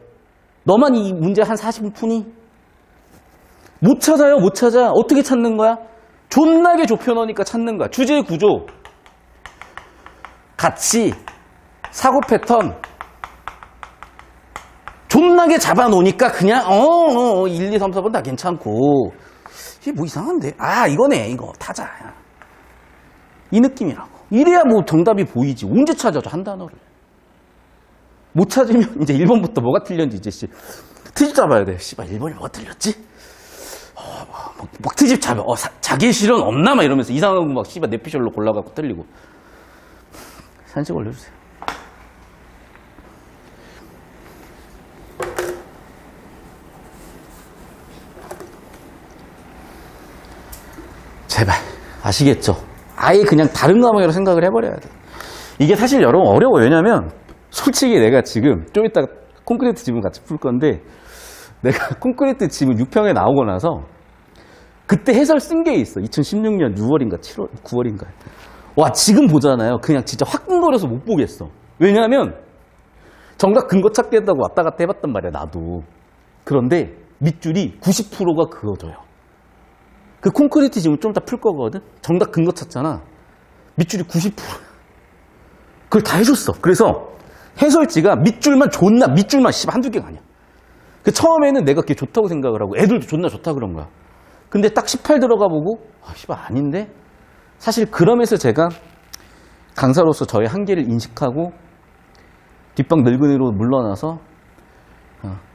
Speaker 1: 너만 이 문제 한 40분 푸니? 못 찾아요. 못 찾아. 어떻게 찾는 거야? 존나게 좁혀놓으니까 찾는 거야. 주제 구조, 가치, 사고 패턴 존나게 잡아놓으니까 그냥 1, 2, 3, 4번 다 괜찮고 이게 뭐 이상한데? 아 이거네 이거 타자 이 느낌이라고. 이래야 뭐 정답이 보이지. 언제 찾아줘 한 단어를. 못 찾으면 이제 1번부터 뭐가 틀렸는지 이제 트집 잡아야 돼. 씨발 1번이 뭐가 틀렸지? 막 트집 잡아. 자기 실은 없나? 막 이러면서 이상한 거 막 씨발 내피셜로 골라갖고 틀리고. 산식 올려주세요. 제발 아시겠죠? 아예 그냥 다른 과목으로 생각을 해버려야 돼. 이게 사실 여러분 어려워요. 왜냐면 솔직히 내가 지금 좀 이따 콘크리트 지문 같이 풀 건데 내가 콘크리트 지문 6평에 나오고 나서 그때 해설 쓴 게 있어. 2016년 6월인가 7월, 9월인가. 와 지금 보잖아요. 그냥 진짜 화끈거려서 못 보겠어. 왜냐하면 정답 근거 찾기 했다고 왔다 갔다 해봤단 말이야 나도. 그런데 밑줄이 90%가 그어져요. 그 콘크리트 지문 좀 이따 풀 거거든. 정답 근거 찾잖아. 밑줄이 90%. 그걸 다 해줬어. 그래서 해설지가 밑줄만 씨발 한두 개가 아니야. 그 처음에는 내가 그게 좋다고 생각을 하고 애들도 존나 좋다 그런 거야. 근데 딱 18 들어가 보고 씨발 아닌데? 사실 그러면서 제가 강사로서 저의 한계를 인식하고 뒷방 늙은이로 물러나서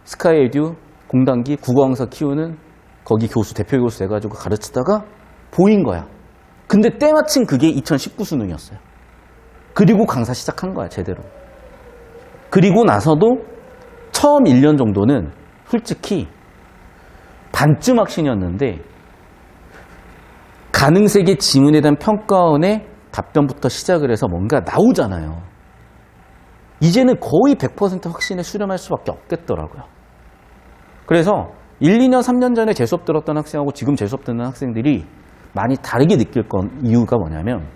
Speaker 1: 스카이 에듀 공단기 국어강사 키우는 거기 교수 대표 교수 돼가지고 가르치다가 보인 거야. 근데 때마침 그게 2019 수능이었어요. 그리고 강사 시작한 거야 제대로. 그리고 나서도 처음 1년 정도는 솔직히 반쯤 확신이었는데 가능세계 지문에 대한 평가원의 답변부터 시작을 해서 뭔가 나오잖아요. 이제는 거의 100% 확신에 수렴할 수밖에 없겠더라고요. 그래서 1, 2년, 3년 전에 재수업 들었던 학생하고 지금 재수업 듣는 학생들이 많이 다르게 느낄 건 이유가 뭐냐면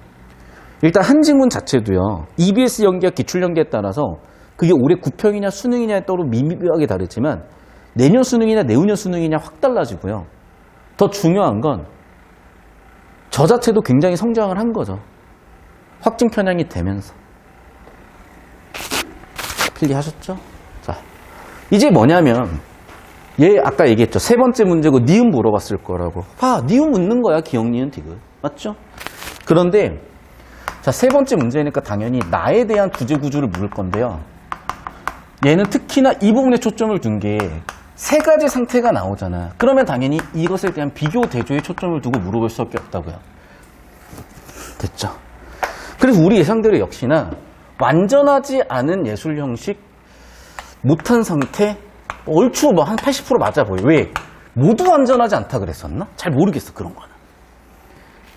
Speaker 1: 일단 한 지문 자체도요. EBS 연계와 기출 연계에 따라서 그게 올해 9평이냐 수능이냐에 따라 미미하게 다르지만 내년 수능이냐 내후년 수능이냐 확 달라지고요. 더 중요한 건 저 자체도 굉장히 성장을 한 거죠. 확증 편향이 되면서. 필기하셨죠? 자, 이제 뭐냐면 얘 아까 얘기했죠. 세 번째 문제고 니은 물어봤을 거라고. 봐, 니은 묻는 거야. 기억, 니은, 디귿. 맞죠? 그런데 자, 세 번째 문제니까 당연히 나에 대한 구제 구조를 물을 건데요. 얘는 특히나 이 부분에 초점을 둔 게 세 가지 상태가 나오잖아. 그러면 당연히 이것에 대한 비교 대조에 초점을 두고 물어볼 수밖에 없다고요. 됐죠? 그래서 우리 예상대로 역시나 완전하지 않은 예술 형식, 못한 상태, 얼추 뭐 한 80% 맞아 보여. 왜? 모두 완전하지 않다 그랬었나? 잘 모르겠어, 그런 거는.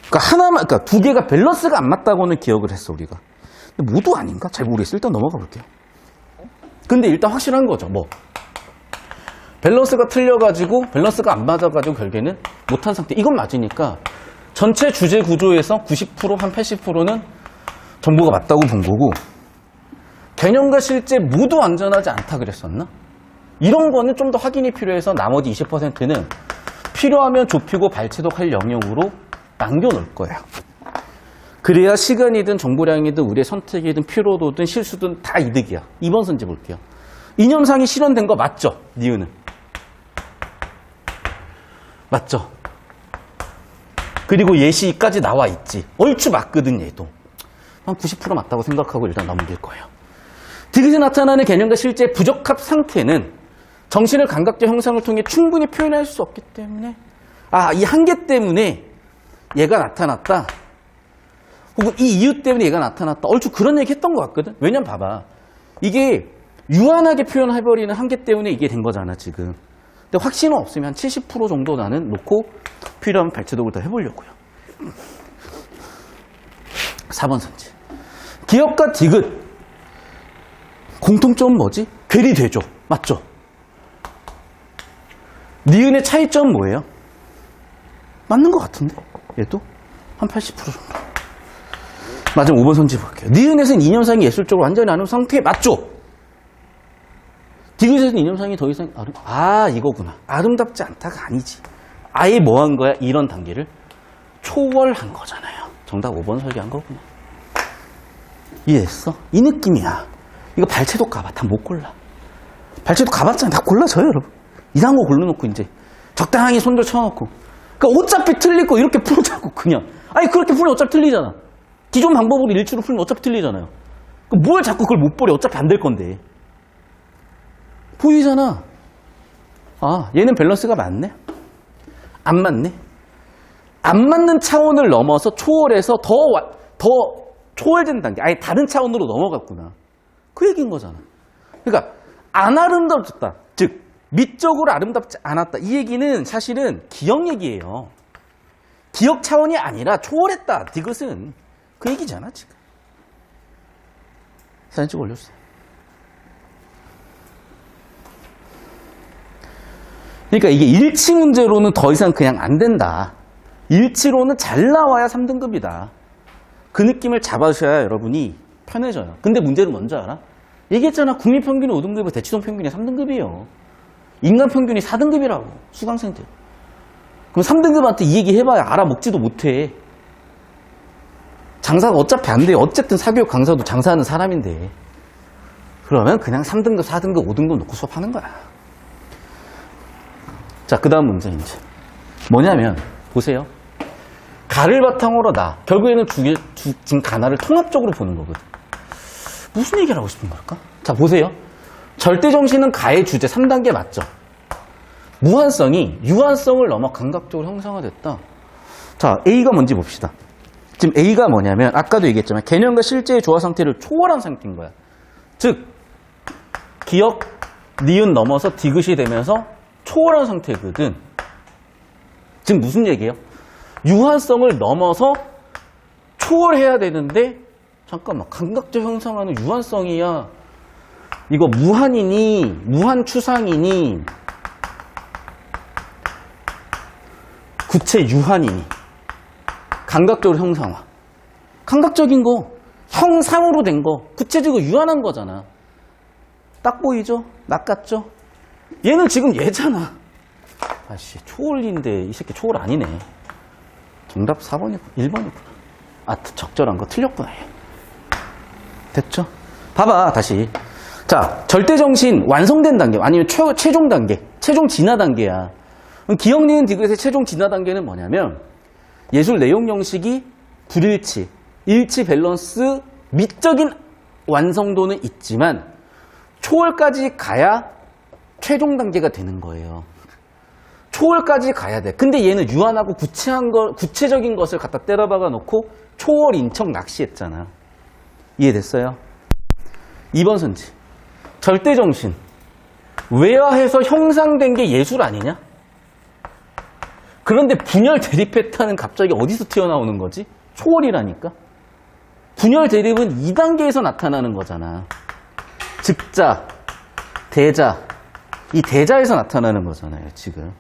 Speaker 1: 그러니까 두 개가 밸런스가 안 맞다고는 기억을 했어, 우리가. 근데 모두 아닌가? 잘 모르겠어. 일단 넘어가 볼게요. 근데 일단 확실한 거죠, 뭐. 밸런스가 틀려가지고, 밸런스가 안 맞아가지고 결국에는 못한 상태. 이건 맞으니까 전체 주제 구조에서 90%, 한 80%는 정보가 맞다고 본 거고, 개념과 실제 모두 완전하지 않다 그랬었나? 이런 거는 좀 더 확인이 필요해서 나머지 20%는 필요하면 좁히고 발췌독할 영역으로 남겨놓을 거예요. 그래야 시간이든 정보량이든 우리의 선택이든 피로도든 실수든 다 이득이야. 2번 선지 볼게요. 이념상이 실현된 거 맞죠? 니은은. 맞죠? 그리고 예시까지 나와 있지. 얼추 맞거든 얘도. 한 90% 맞다고 생각하고 일단 넘길 거예요. 디귿에 나타나는 개념과 실제의 부적합 상태는 정신을 감각적 형상을 통해 충분히 표현할 수 없기 때문에 이 한계 때문에 얘가 나타났다. 혹은 이 이유 때문에 얘가 나타났다. 얼추 그런 얘기 했던 것 같거든. 왜냐면 봐봐. 이게 유한하게 표현해버리는 한계 때문에 이게 된 거잖아 지금. 근데 확신은 없으면 한 70% 정도 나는 놓고 필요하면 발췌독을 더 해보려고요. 4번 선지. 기억과 디귿. 공통점은 뭐지? 괴리되죠. 맞죠? 니은의 차이점은 뭐예요? 맞는 것 같은데? 얘도? 한 80% 정도. 맞으면 5번 선지 볼게요. 니은에서는 이념상이 예술적으로 완전히 아는 상태 맞죠? 디귿에서는 이념상이 더 이상 이거구나. 아름답지 않다가 아니지. 아예 뭐 한 거야? 이런 단계를 초월한 거잖아요. 정답 5번 설계한 거구나. 이해했어? 이 느낌이야. 이거 발췌도 가봐. 다 못 골라. 발췌도 가봤잖아. 다 골라줘요, 여러분. 이상한 거 골라놓고 이제 적당히 손들 쳐놓고. 그러니까 어차피 틀릴 거 이렇게 풀자고 그냥. 아니 그렇게 풀면 어차피 틀리잖아. 기존 방법으로 일치로 풀면 어차피 틀리잖아요. 뭘 자꾸 그걸 못 버려. 어차피 안 될 건데. 보이잖아. 얘는 밸런스가 맞네. 안 맞네. 안 맞는 차원을 넘어서 초월해서 더 초월된 단계. 아예 다른 차원으로 넘어갔구나. 그 얘기인 거잖아. 그러니까 안 아름답다. 즉 미적으로 아름답지 않았다. 이 얘기는 사실은 기억 얘기예요. 기억 차원이 아니라 초월했다. 디귿은 그 얘기잖아 지금. 사진 찍어 올려주세요. 그러니까 이게 일치 문제로는 더 이상 그냥 안 된다. 일치로는 잘 나와야 3등급이다. 그 느낌을 잡아주셔야 여러분이 편해져요. 근데 문제는 뭔지 알아? 얘기했잖아. 국민평균이 5등급이고 대치동 평균이 3등급이에요. 인간 평균이 4등급이라고. 수강생들. 그럼 3등급한테 이 얘기 해봐야 알아먹지도 못해. 장사가 어차피 안 돼요. 어쨌든 사교육 강사도 장사하는 사람인데. 그러면 그냥 3등급, 4등급, 5등급 놓고 수업하는 거야. 자, 그 다음 문제 이제. 뭐냐면, 보세요. 가를 바탕으로 결국에는 지금 가나를 통합적으로 보는 거거든. 무슨 얘기를 하고 싶은 걸까? 자, 보세요. 절대정신은 가의 주제 3단계 맞죠? 무한성이 유한성을 넘어 감각적으로 형상화됐다. 자, A가 뭔지 봅시다. 지금 A가 뭐냐면 아까도 얘기했지만 개념과 실제의 조화 상태를 초월한 상태인 거야. 즉 기억, 니은 넘어서 디귿이 되면서 초월한 상태거든. 지금 무슨 얘기예요? 유한성을 넘어서 초월해야 되는데 잠깐만, 감각적 형상하는 유한성이야. 이거 무한이니 무한추상이니 구체 유한이니 감각적으로 형상화. 감각적인 거, 형상으로 된 거, 구체적으로 유한한 거잖아. 딱 보이죠? 낚았죠? 얘는 지금 얘잖아. 아씨, 초월인데 이 새끼 초월 아니네. 정답 4번이고 1번이구나. 적절한 거 틀렸구나. 됐죠? 봐봐, 다시. 자, 절대정신 완성된 단계, 아니면 최종 단계, 최종 진화 단계야. 기억, 니은, 디귿의 최종 진화 단계는 뭐냐면 예술 내용 형식이 불일치, 일치 밸런스, 미적인 완성도는 있지만 초월까지 가야 최종 단계가 되는 거예요. 초월까지 가야 돼. 근데 얘는 유한하고 구체적인 것을 갖다 때려박아 놓고 초월 인척 낚시했잖아. 이해됐어요? 2번 선지. 절대정신. 외화해서 형상된 게 예술 아니냐? 그런데 분열 대립했다는 갑자기 어디서 튀어나오는 거지? 초월이라니까? 분열 대립은 2단계에서 나타나는 거잖아. 즉자, 대자. 이 대자에서 나타나는 거잖아요, 지금.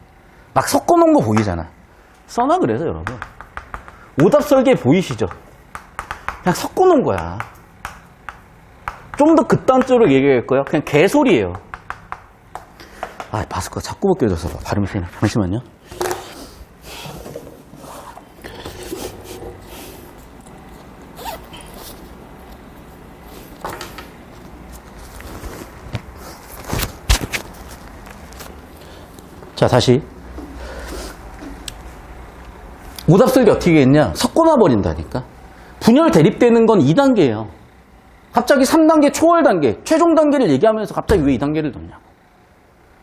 Speaker 1: 막 섞어놓은 거 보이잖아. 써놔, 그래서 여러분. 오답 설계 보이시죠? 그냥 섞어놓은 거야. 좀 더 극단적으로 얘기할 거예요. 그냥 개소리예요. 마스크가 자꾸 벗겨져서 발음이 세네. 잠시만요. 자, 다시. 오답 설계 어떻게 했냐? 섞어놔 버린다니까. 분열 대립되는 건 2단계예요. 갑자기 3단계 초월 단계, 최종 단계를 얘기하면서 갑자기 왜 2단계를 넣냐고.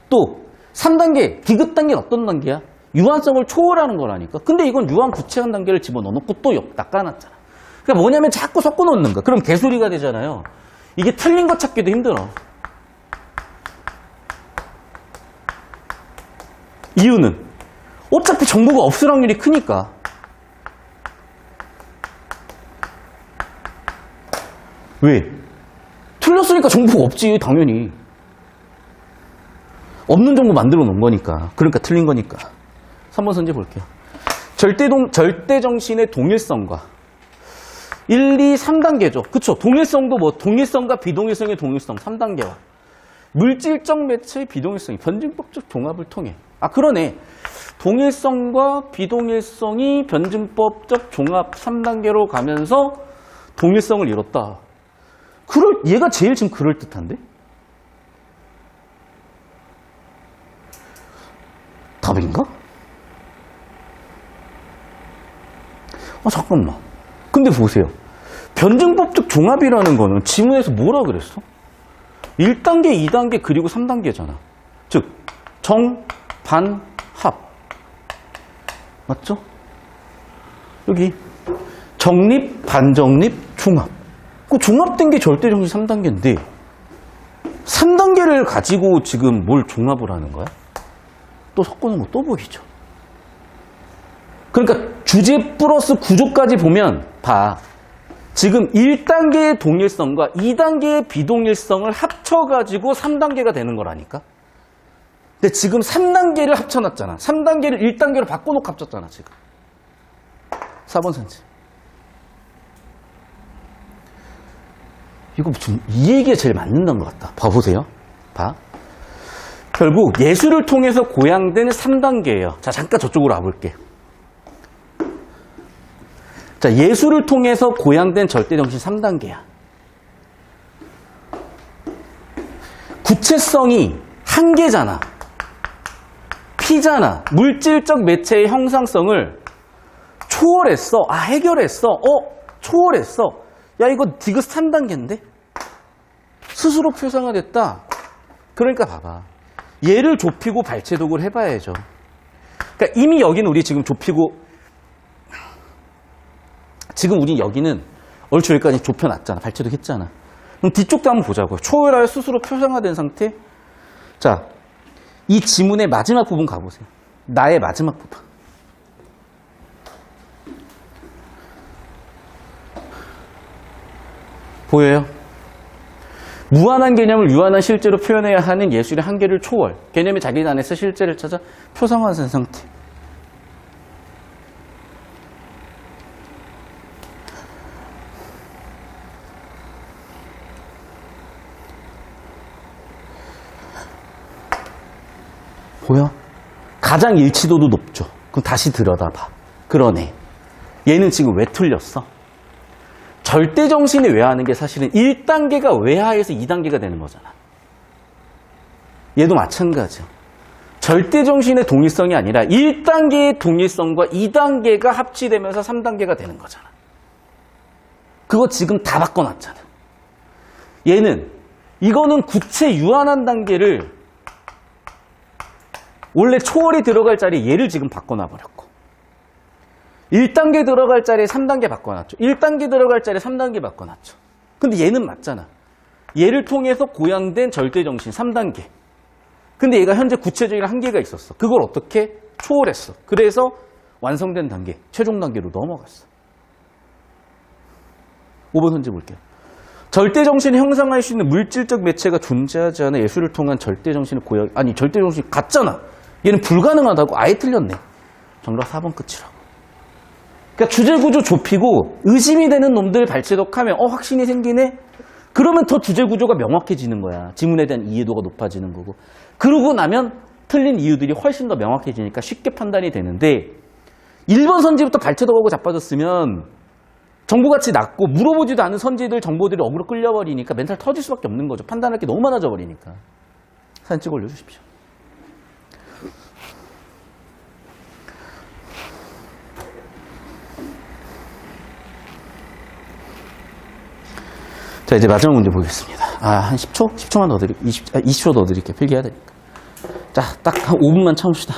Speaker 1: 또 3단계, 디귿 단계는 어떤 단계야? 유한성을 초월하는 거라니까. 근데 이건 유한 구체한 단계를 집어넣어놓고 또 낚아놨잖아. 그러니까 뭐냐면 자꾸 섞어놓는 거야. 그럼 개소리가 되잖아요. 이게 틀린 거 찾기도 힘들어. 이유는 어차피 정보가 없을 확률이 크니까. 왜? 틀렸으니까 정보가 없지, 당연히. 없는 정보 만들어 놓은 거니까. 그러니까 틀린 거니까. 3번 선지 볼게요. 절대정신의 동일성과 1, 2, 3단계죠. 그쵸? 동일성도 뭐 동일성과 비동일성의 동일성 3단계와 물질적 매체의 비동일성이 변증법적 종합을 통해 그러네. 동일성과 비동일성이 변증법적 종합 3단계로 가면서 동일성을 이뤘다. 얘가 제일 지금 그럴듯한데? 답인가? 잠깐만. 근데 보세요. 변증법적 종합이라는 거는 지문에서 뭐라 그랬어? 1단계, 2단계, 그리고 3단계잖아. 즉, 정, 반, 합. 맞죠? 여기 정립, 반정립, 종합. 그 종합된 게 절대정신 3단계인데 3단계를 가지고 지금 뭘 종합을 하는 거야? 또 섞어놓은 거 또 보이죠? 그러니까 주제 플러스 구조까지 보면 봐. 지금 1단계의 동일성과 2단계의 비동일성을 합쳐가지고 3단계가 되는 거라니까? 근데 지금 3단계를 합쳐놨잖아. 3단계를 1단계로 바꿔놓고 합쳤잖아, 지금. 4번 선지. 이거 좀, 이 얘기가 제일 맞는다는 것 같다. 봐보세요. 봐. 결국 예술을 통해서 고양된 3단계예요. 자, 잠깐 저쪽으로 와볼게. 자, 예술을 통해서 고양된 절대정신 3단계야. 구체성이 한계잖아. P잖아. 물질적 매체의 형상성을 초월했어. 해결했어. 초월했어. 야, 이거 디귿 3단계인데? 스스로 표상화됐다. 그러니까 봐봐. 얘를 좁히고 발췌독을 해봐야죠. 그러니까 이미 여기는 우리 지금 좁히고, 지금 우리 여기는 얼추 여기까지 좁혀놨잖아. 발췌독 했잖아. 그럼 뒤쪽도 한번 보자고요. 초월하여 스스로 표상화된 상태. 자, 이 지문의 마지막 부분 가보세요. 나의 마지막 부분. 보여요? 무한한 개념을 유한한 실제로 표현해야 하는 예술의 한계를 초월. 개념이 자기 안에서 실제를 찾아 표상화된 상태. 보여? 가장 일치도도 높죠. 그럼 다시 들여다봐. 그러네. 얘는 지금 왜 틀렸어? 절대정신이 외화하는 게 사실은 1단계가 외화해서 2단계가 되는 거잖아. 얘도 마찬가지야. 절대정신의 동일성이 아니라 1단계의 동일성과 2단계가 합치되면서 3단계가 되는 거잖아. 그거 지금 다 바꿔놨잖아. 이거는 구체 유한한 단계를 원래 초월이 들어갈 자리에 얘를 지금 바꿔놔버렸고 1단계 들어갈 자리에 3단계 바꿔놨죠. 1단계 들어갈 자리에 3단계 바꿔놨죠. 근데 얘는 맞잖아. 얘를 통해서 고양된 절대정신 3단계. 근데 얘가 현재 구체적인 한계가 있었어. 그걸 어떻게 초월했어. 그래서 완성된 단계, 최종 단계로 넘어갔어. 5번 선지 볼게요. 절대정신이 형상할 수 있는 물질적 매체가 존재하지 않아 예술을 통한 절대정신을 절대정신이 같잖아. 얘는 불가능하다고. 아예 틀렸네. 정답 4번 끝이라고. 그러니까 주제구조 좁히고 의심이 되는 놈들 발췌독하면 확신이 생기네? 그러면 더 주제구조가 명확해지는 거야. 지문에 대한 이해도가 높아지는 거고. 그러고 나면 틀린 이유들이 훨씬 더 명확해지니까 쉽게 판단이 되는데 1번 선지부터 발췌독하고 자빠졌으면 정보가치 낮고 물어보지도 않은 선지들 정보들이 어그로 끌려버리니까 멘탈 터질 수밖에 없는 거죠. 판단할 게 너무 많아져 버리니까. 사진 찍어 올려주십시오. 자, 이제 마지막 문제 보겠습니다. 한 10초? 10초만 더 드릴게요. 20초 더 드릴게요. 필기해야 되니까. 자, 딱 한 5분만 참읍시다.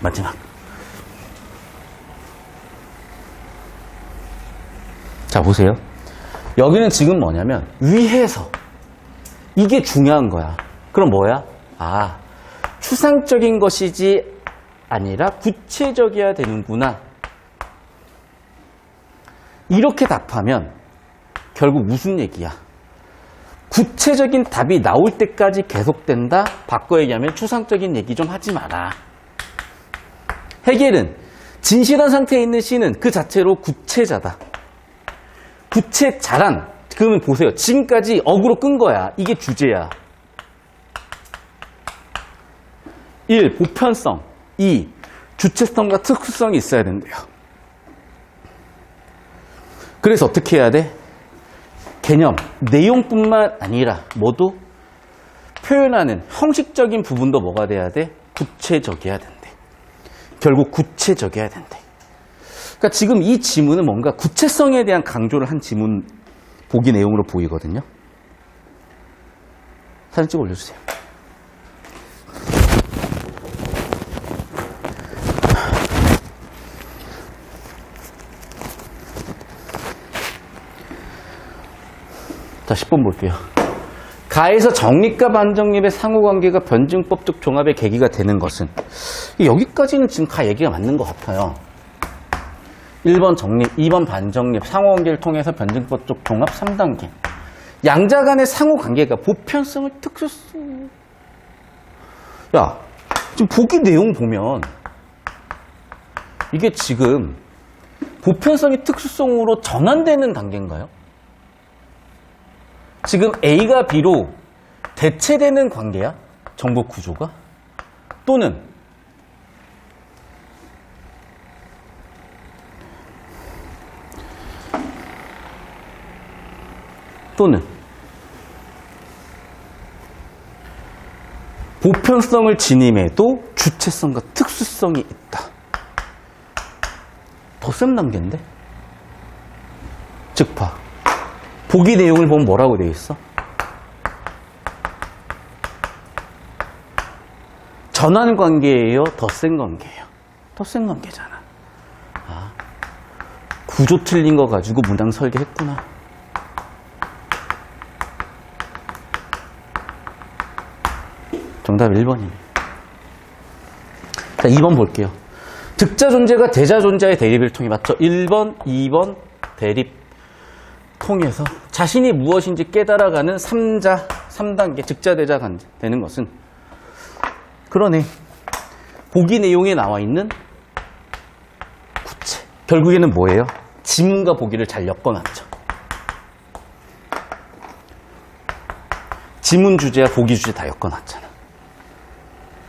Speaker 1: 마지막. 자, 보세요. 여기는 지금 뭐냐면 위에서 이게 중요한 거야. 그럼 뭐야? 추상적인 것이지 아니라 구체적이어야 되는구나. 이렇게 답하면 결국 무슨 얘기야? 구체적인 답이 나올 때까지 계속된다? 바꿔 얘기하면 추상적인 얘기 좀 하지 마라. 해겔은 진실한 상태에 있는 C는 그 자체로 구체자다. 구체자란, 그러면 보세요. 지금까지 어그로 끈 거야. 이게 주제야. 1. 보편성. 2. 주체성과 특수성이 있어야 된대요. 그래서 어떻게 해야 돼? 개념, 내용뿐만 아니라 모두 표현하는 형식적인 부분도 뭐가 돼야 돼? 구체적이어야 된대. 결국 구체적이어야 된대. 그러니까 지금 이 지문은 뭔가 구체성에 대한 강조를 한 지문 보기 내용으로 보이거든요. 사진 찍어 올려주세요. 자, 10번 볼게요. 가에서 정립과 반정립의 상호관계가 변증법적 종합의 계기가 되는 것은, 여기까지는 지금 가 얘기가 맞는 것 같아요. 1번 정립, 2번 반정립, 상호관계를 통해서 변증법적 종합 3단계. 양자 간의 상호관계가 보편성을 특수성. 야, 지금 보기 내용 보면 이게 지금 보편성이 특수성으로 전환되는 단계인가요? 지금 A가 B로 대체되는 관계야? 정보 구조가? 또는 보편성을 지님해도 주체성과 특수성이 있다. 더 센 단계인데? 즉 봐. 보기 내용을 보면 뭐라고 되어 있어? 전환 관계예요? 더 센 관계예요? 더 센 관계잖아. 아, 구조 틀린 거 가지고 문장 설계했구나. 정답 1번이네. 자, 2번 볼게요. 득자 존재가 대자 존재의 대립을 통해 맞죠? 1번, 2번 대립 통해서 자신이 무엇인지 깨달아가는 3자, 3단계 득자대자 되는 것은, 그러네. 보기 내용에 나와 있는 구체. 결국에는 뭐예요? 지문과 보기를 잘 엮어놨죠. 지문 주제와 보기 주제 다 엮어놨잖아.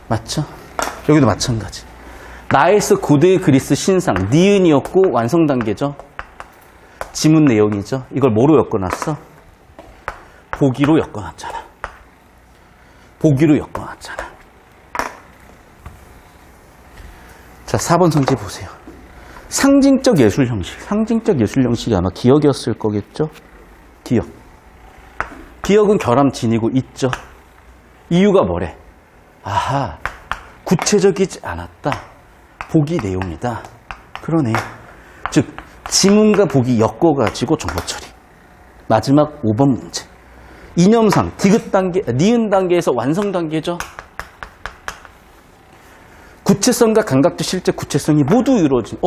Speaker 1: 맞죠? 여기도 마찬가지. 나에서 고대 그리스 신상, 니은이었고 완성 단계죠. 지문 내용이죠. 이걸 뭐로 엮어놨어? 보기로 엮어놨잖아. 보기로 엮어놨잖아. 자, 4번 성질 보세요. 상징적 예술 형식. 상징적 예술 형식이 아마 기억이었을 거겠죠? 기억. 기억은 결함 지니고 있죠. 이유가 뭐래? 아하, 구체적이지 않았다. 보기 내용이다. 그러네. 즉, 지문과 보기 엮어가지고 정보 처리. 마지막 5번 문제. 이념상, 디귿 단계, 니은 단계에서 완성 단계죠. 구체성과 감각적 실제 구체성이 모두 이루어진,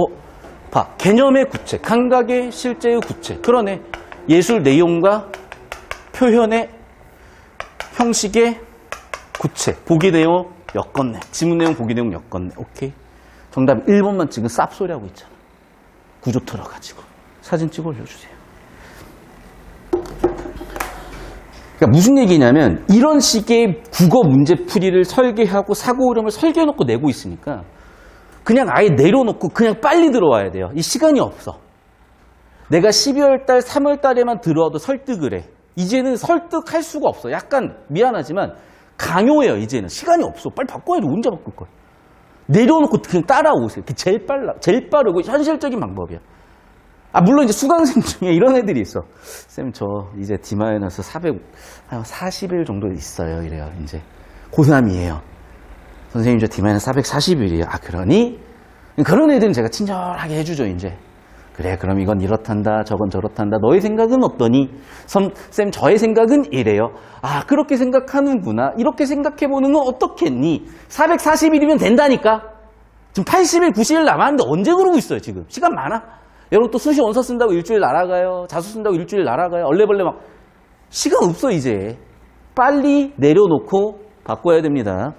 Speaker 1: 봐. 개념의 구체, 감각의 실제의 구체. 그러네. 예술 내용과 표현의 형식의 구체. 보기 내용 엮었네. 지문 내용, 보기 내용 엮었네. 오케이. 정답 1번만 지금 쌉소리 하고 있잖아. 구조 틀어가지고. 사진 찍어 올려주세요. 그러니까 무슨 얘기냐면, 이런 식의 국어 문제풀이를 설계하고 사고 흐름을 설계해놓고 내고 있으니까 그냥 아예 내려놓고 그냥 빨리 들어와야 돼요. 이 시간이 없어. 내가 12월 달, 3월 달에만 들어와도 설득을 해. 이제는 설득할 수가 없어. 약간 미안하지만 강요해요. 이제는 시간이 없어. 빨리 바꿔야 돼. 언제 바꿀 거야? 내려놓고 그냥 따라오세요. 그게 제일 빠르고 현실적인 방법이야. 아, 물론 이제 수강생 중에 이런 애들이 있어. 쌤, 저 이제 D-4 한 40일 정도 있어요. 이래요. 이제 고3이에요. 선생님, 저 D-4 440일이에요. 아, 그러니? 그런 애들은 제가 친절하게 해주죠, 이제. 그래, 그럼 이건 이렇단다, 저건 저렇단다. 너의 생각은 어떠니? 쌤, 저의 생각은 이래요. 아, 그렇게 생각하는구나. 이렇게 생각해보는 건 어떻겠니? 440일이면 된다니까? 지금 80일, 90일 남았는데 언제 그러고 있어요, 지금? 시간 많아? 여러분 또 수시 원서 쓴다고 일주일 날아가요. 자수 쓴다고 일주일 날아가요. 얼레벌레 막. 시간 없어 이제. 빨리 내려놓고 바꿔야 됩니다.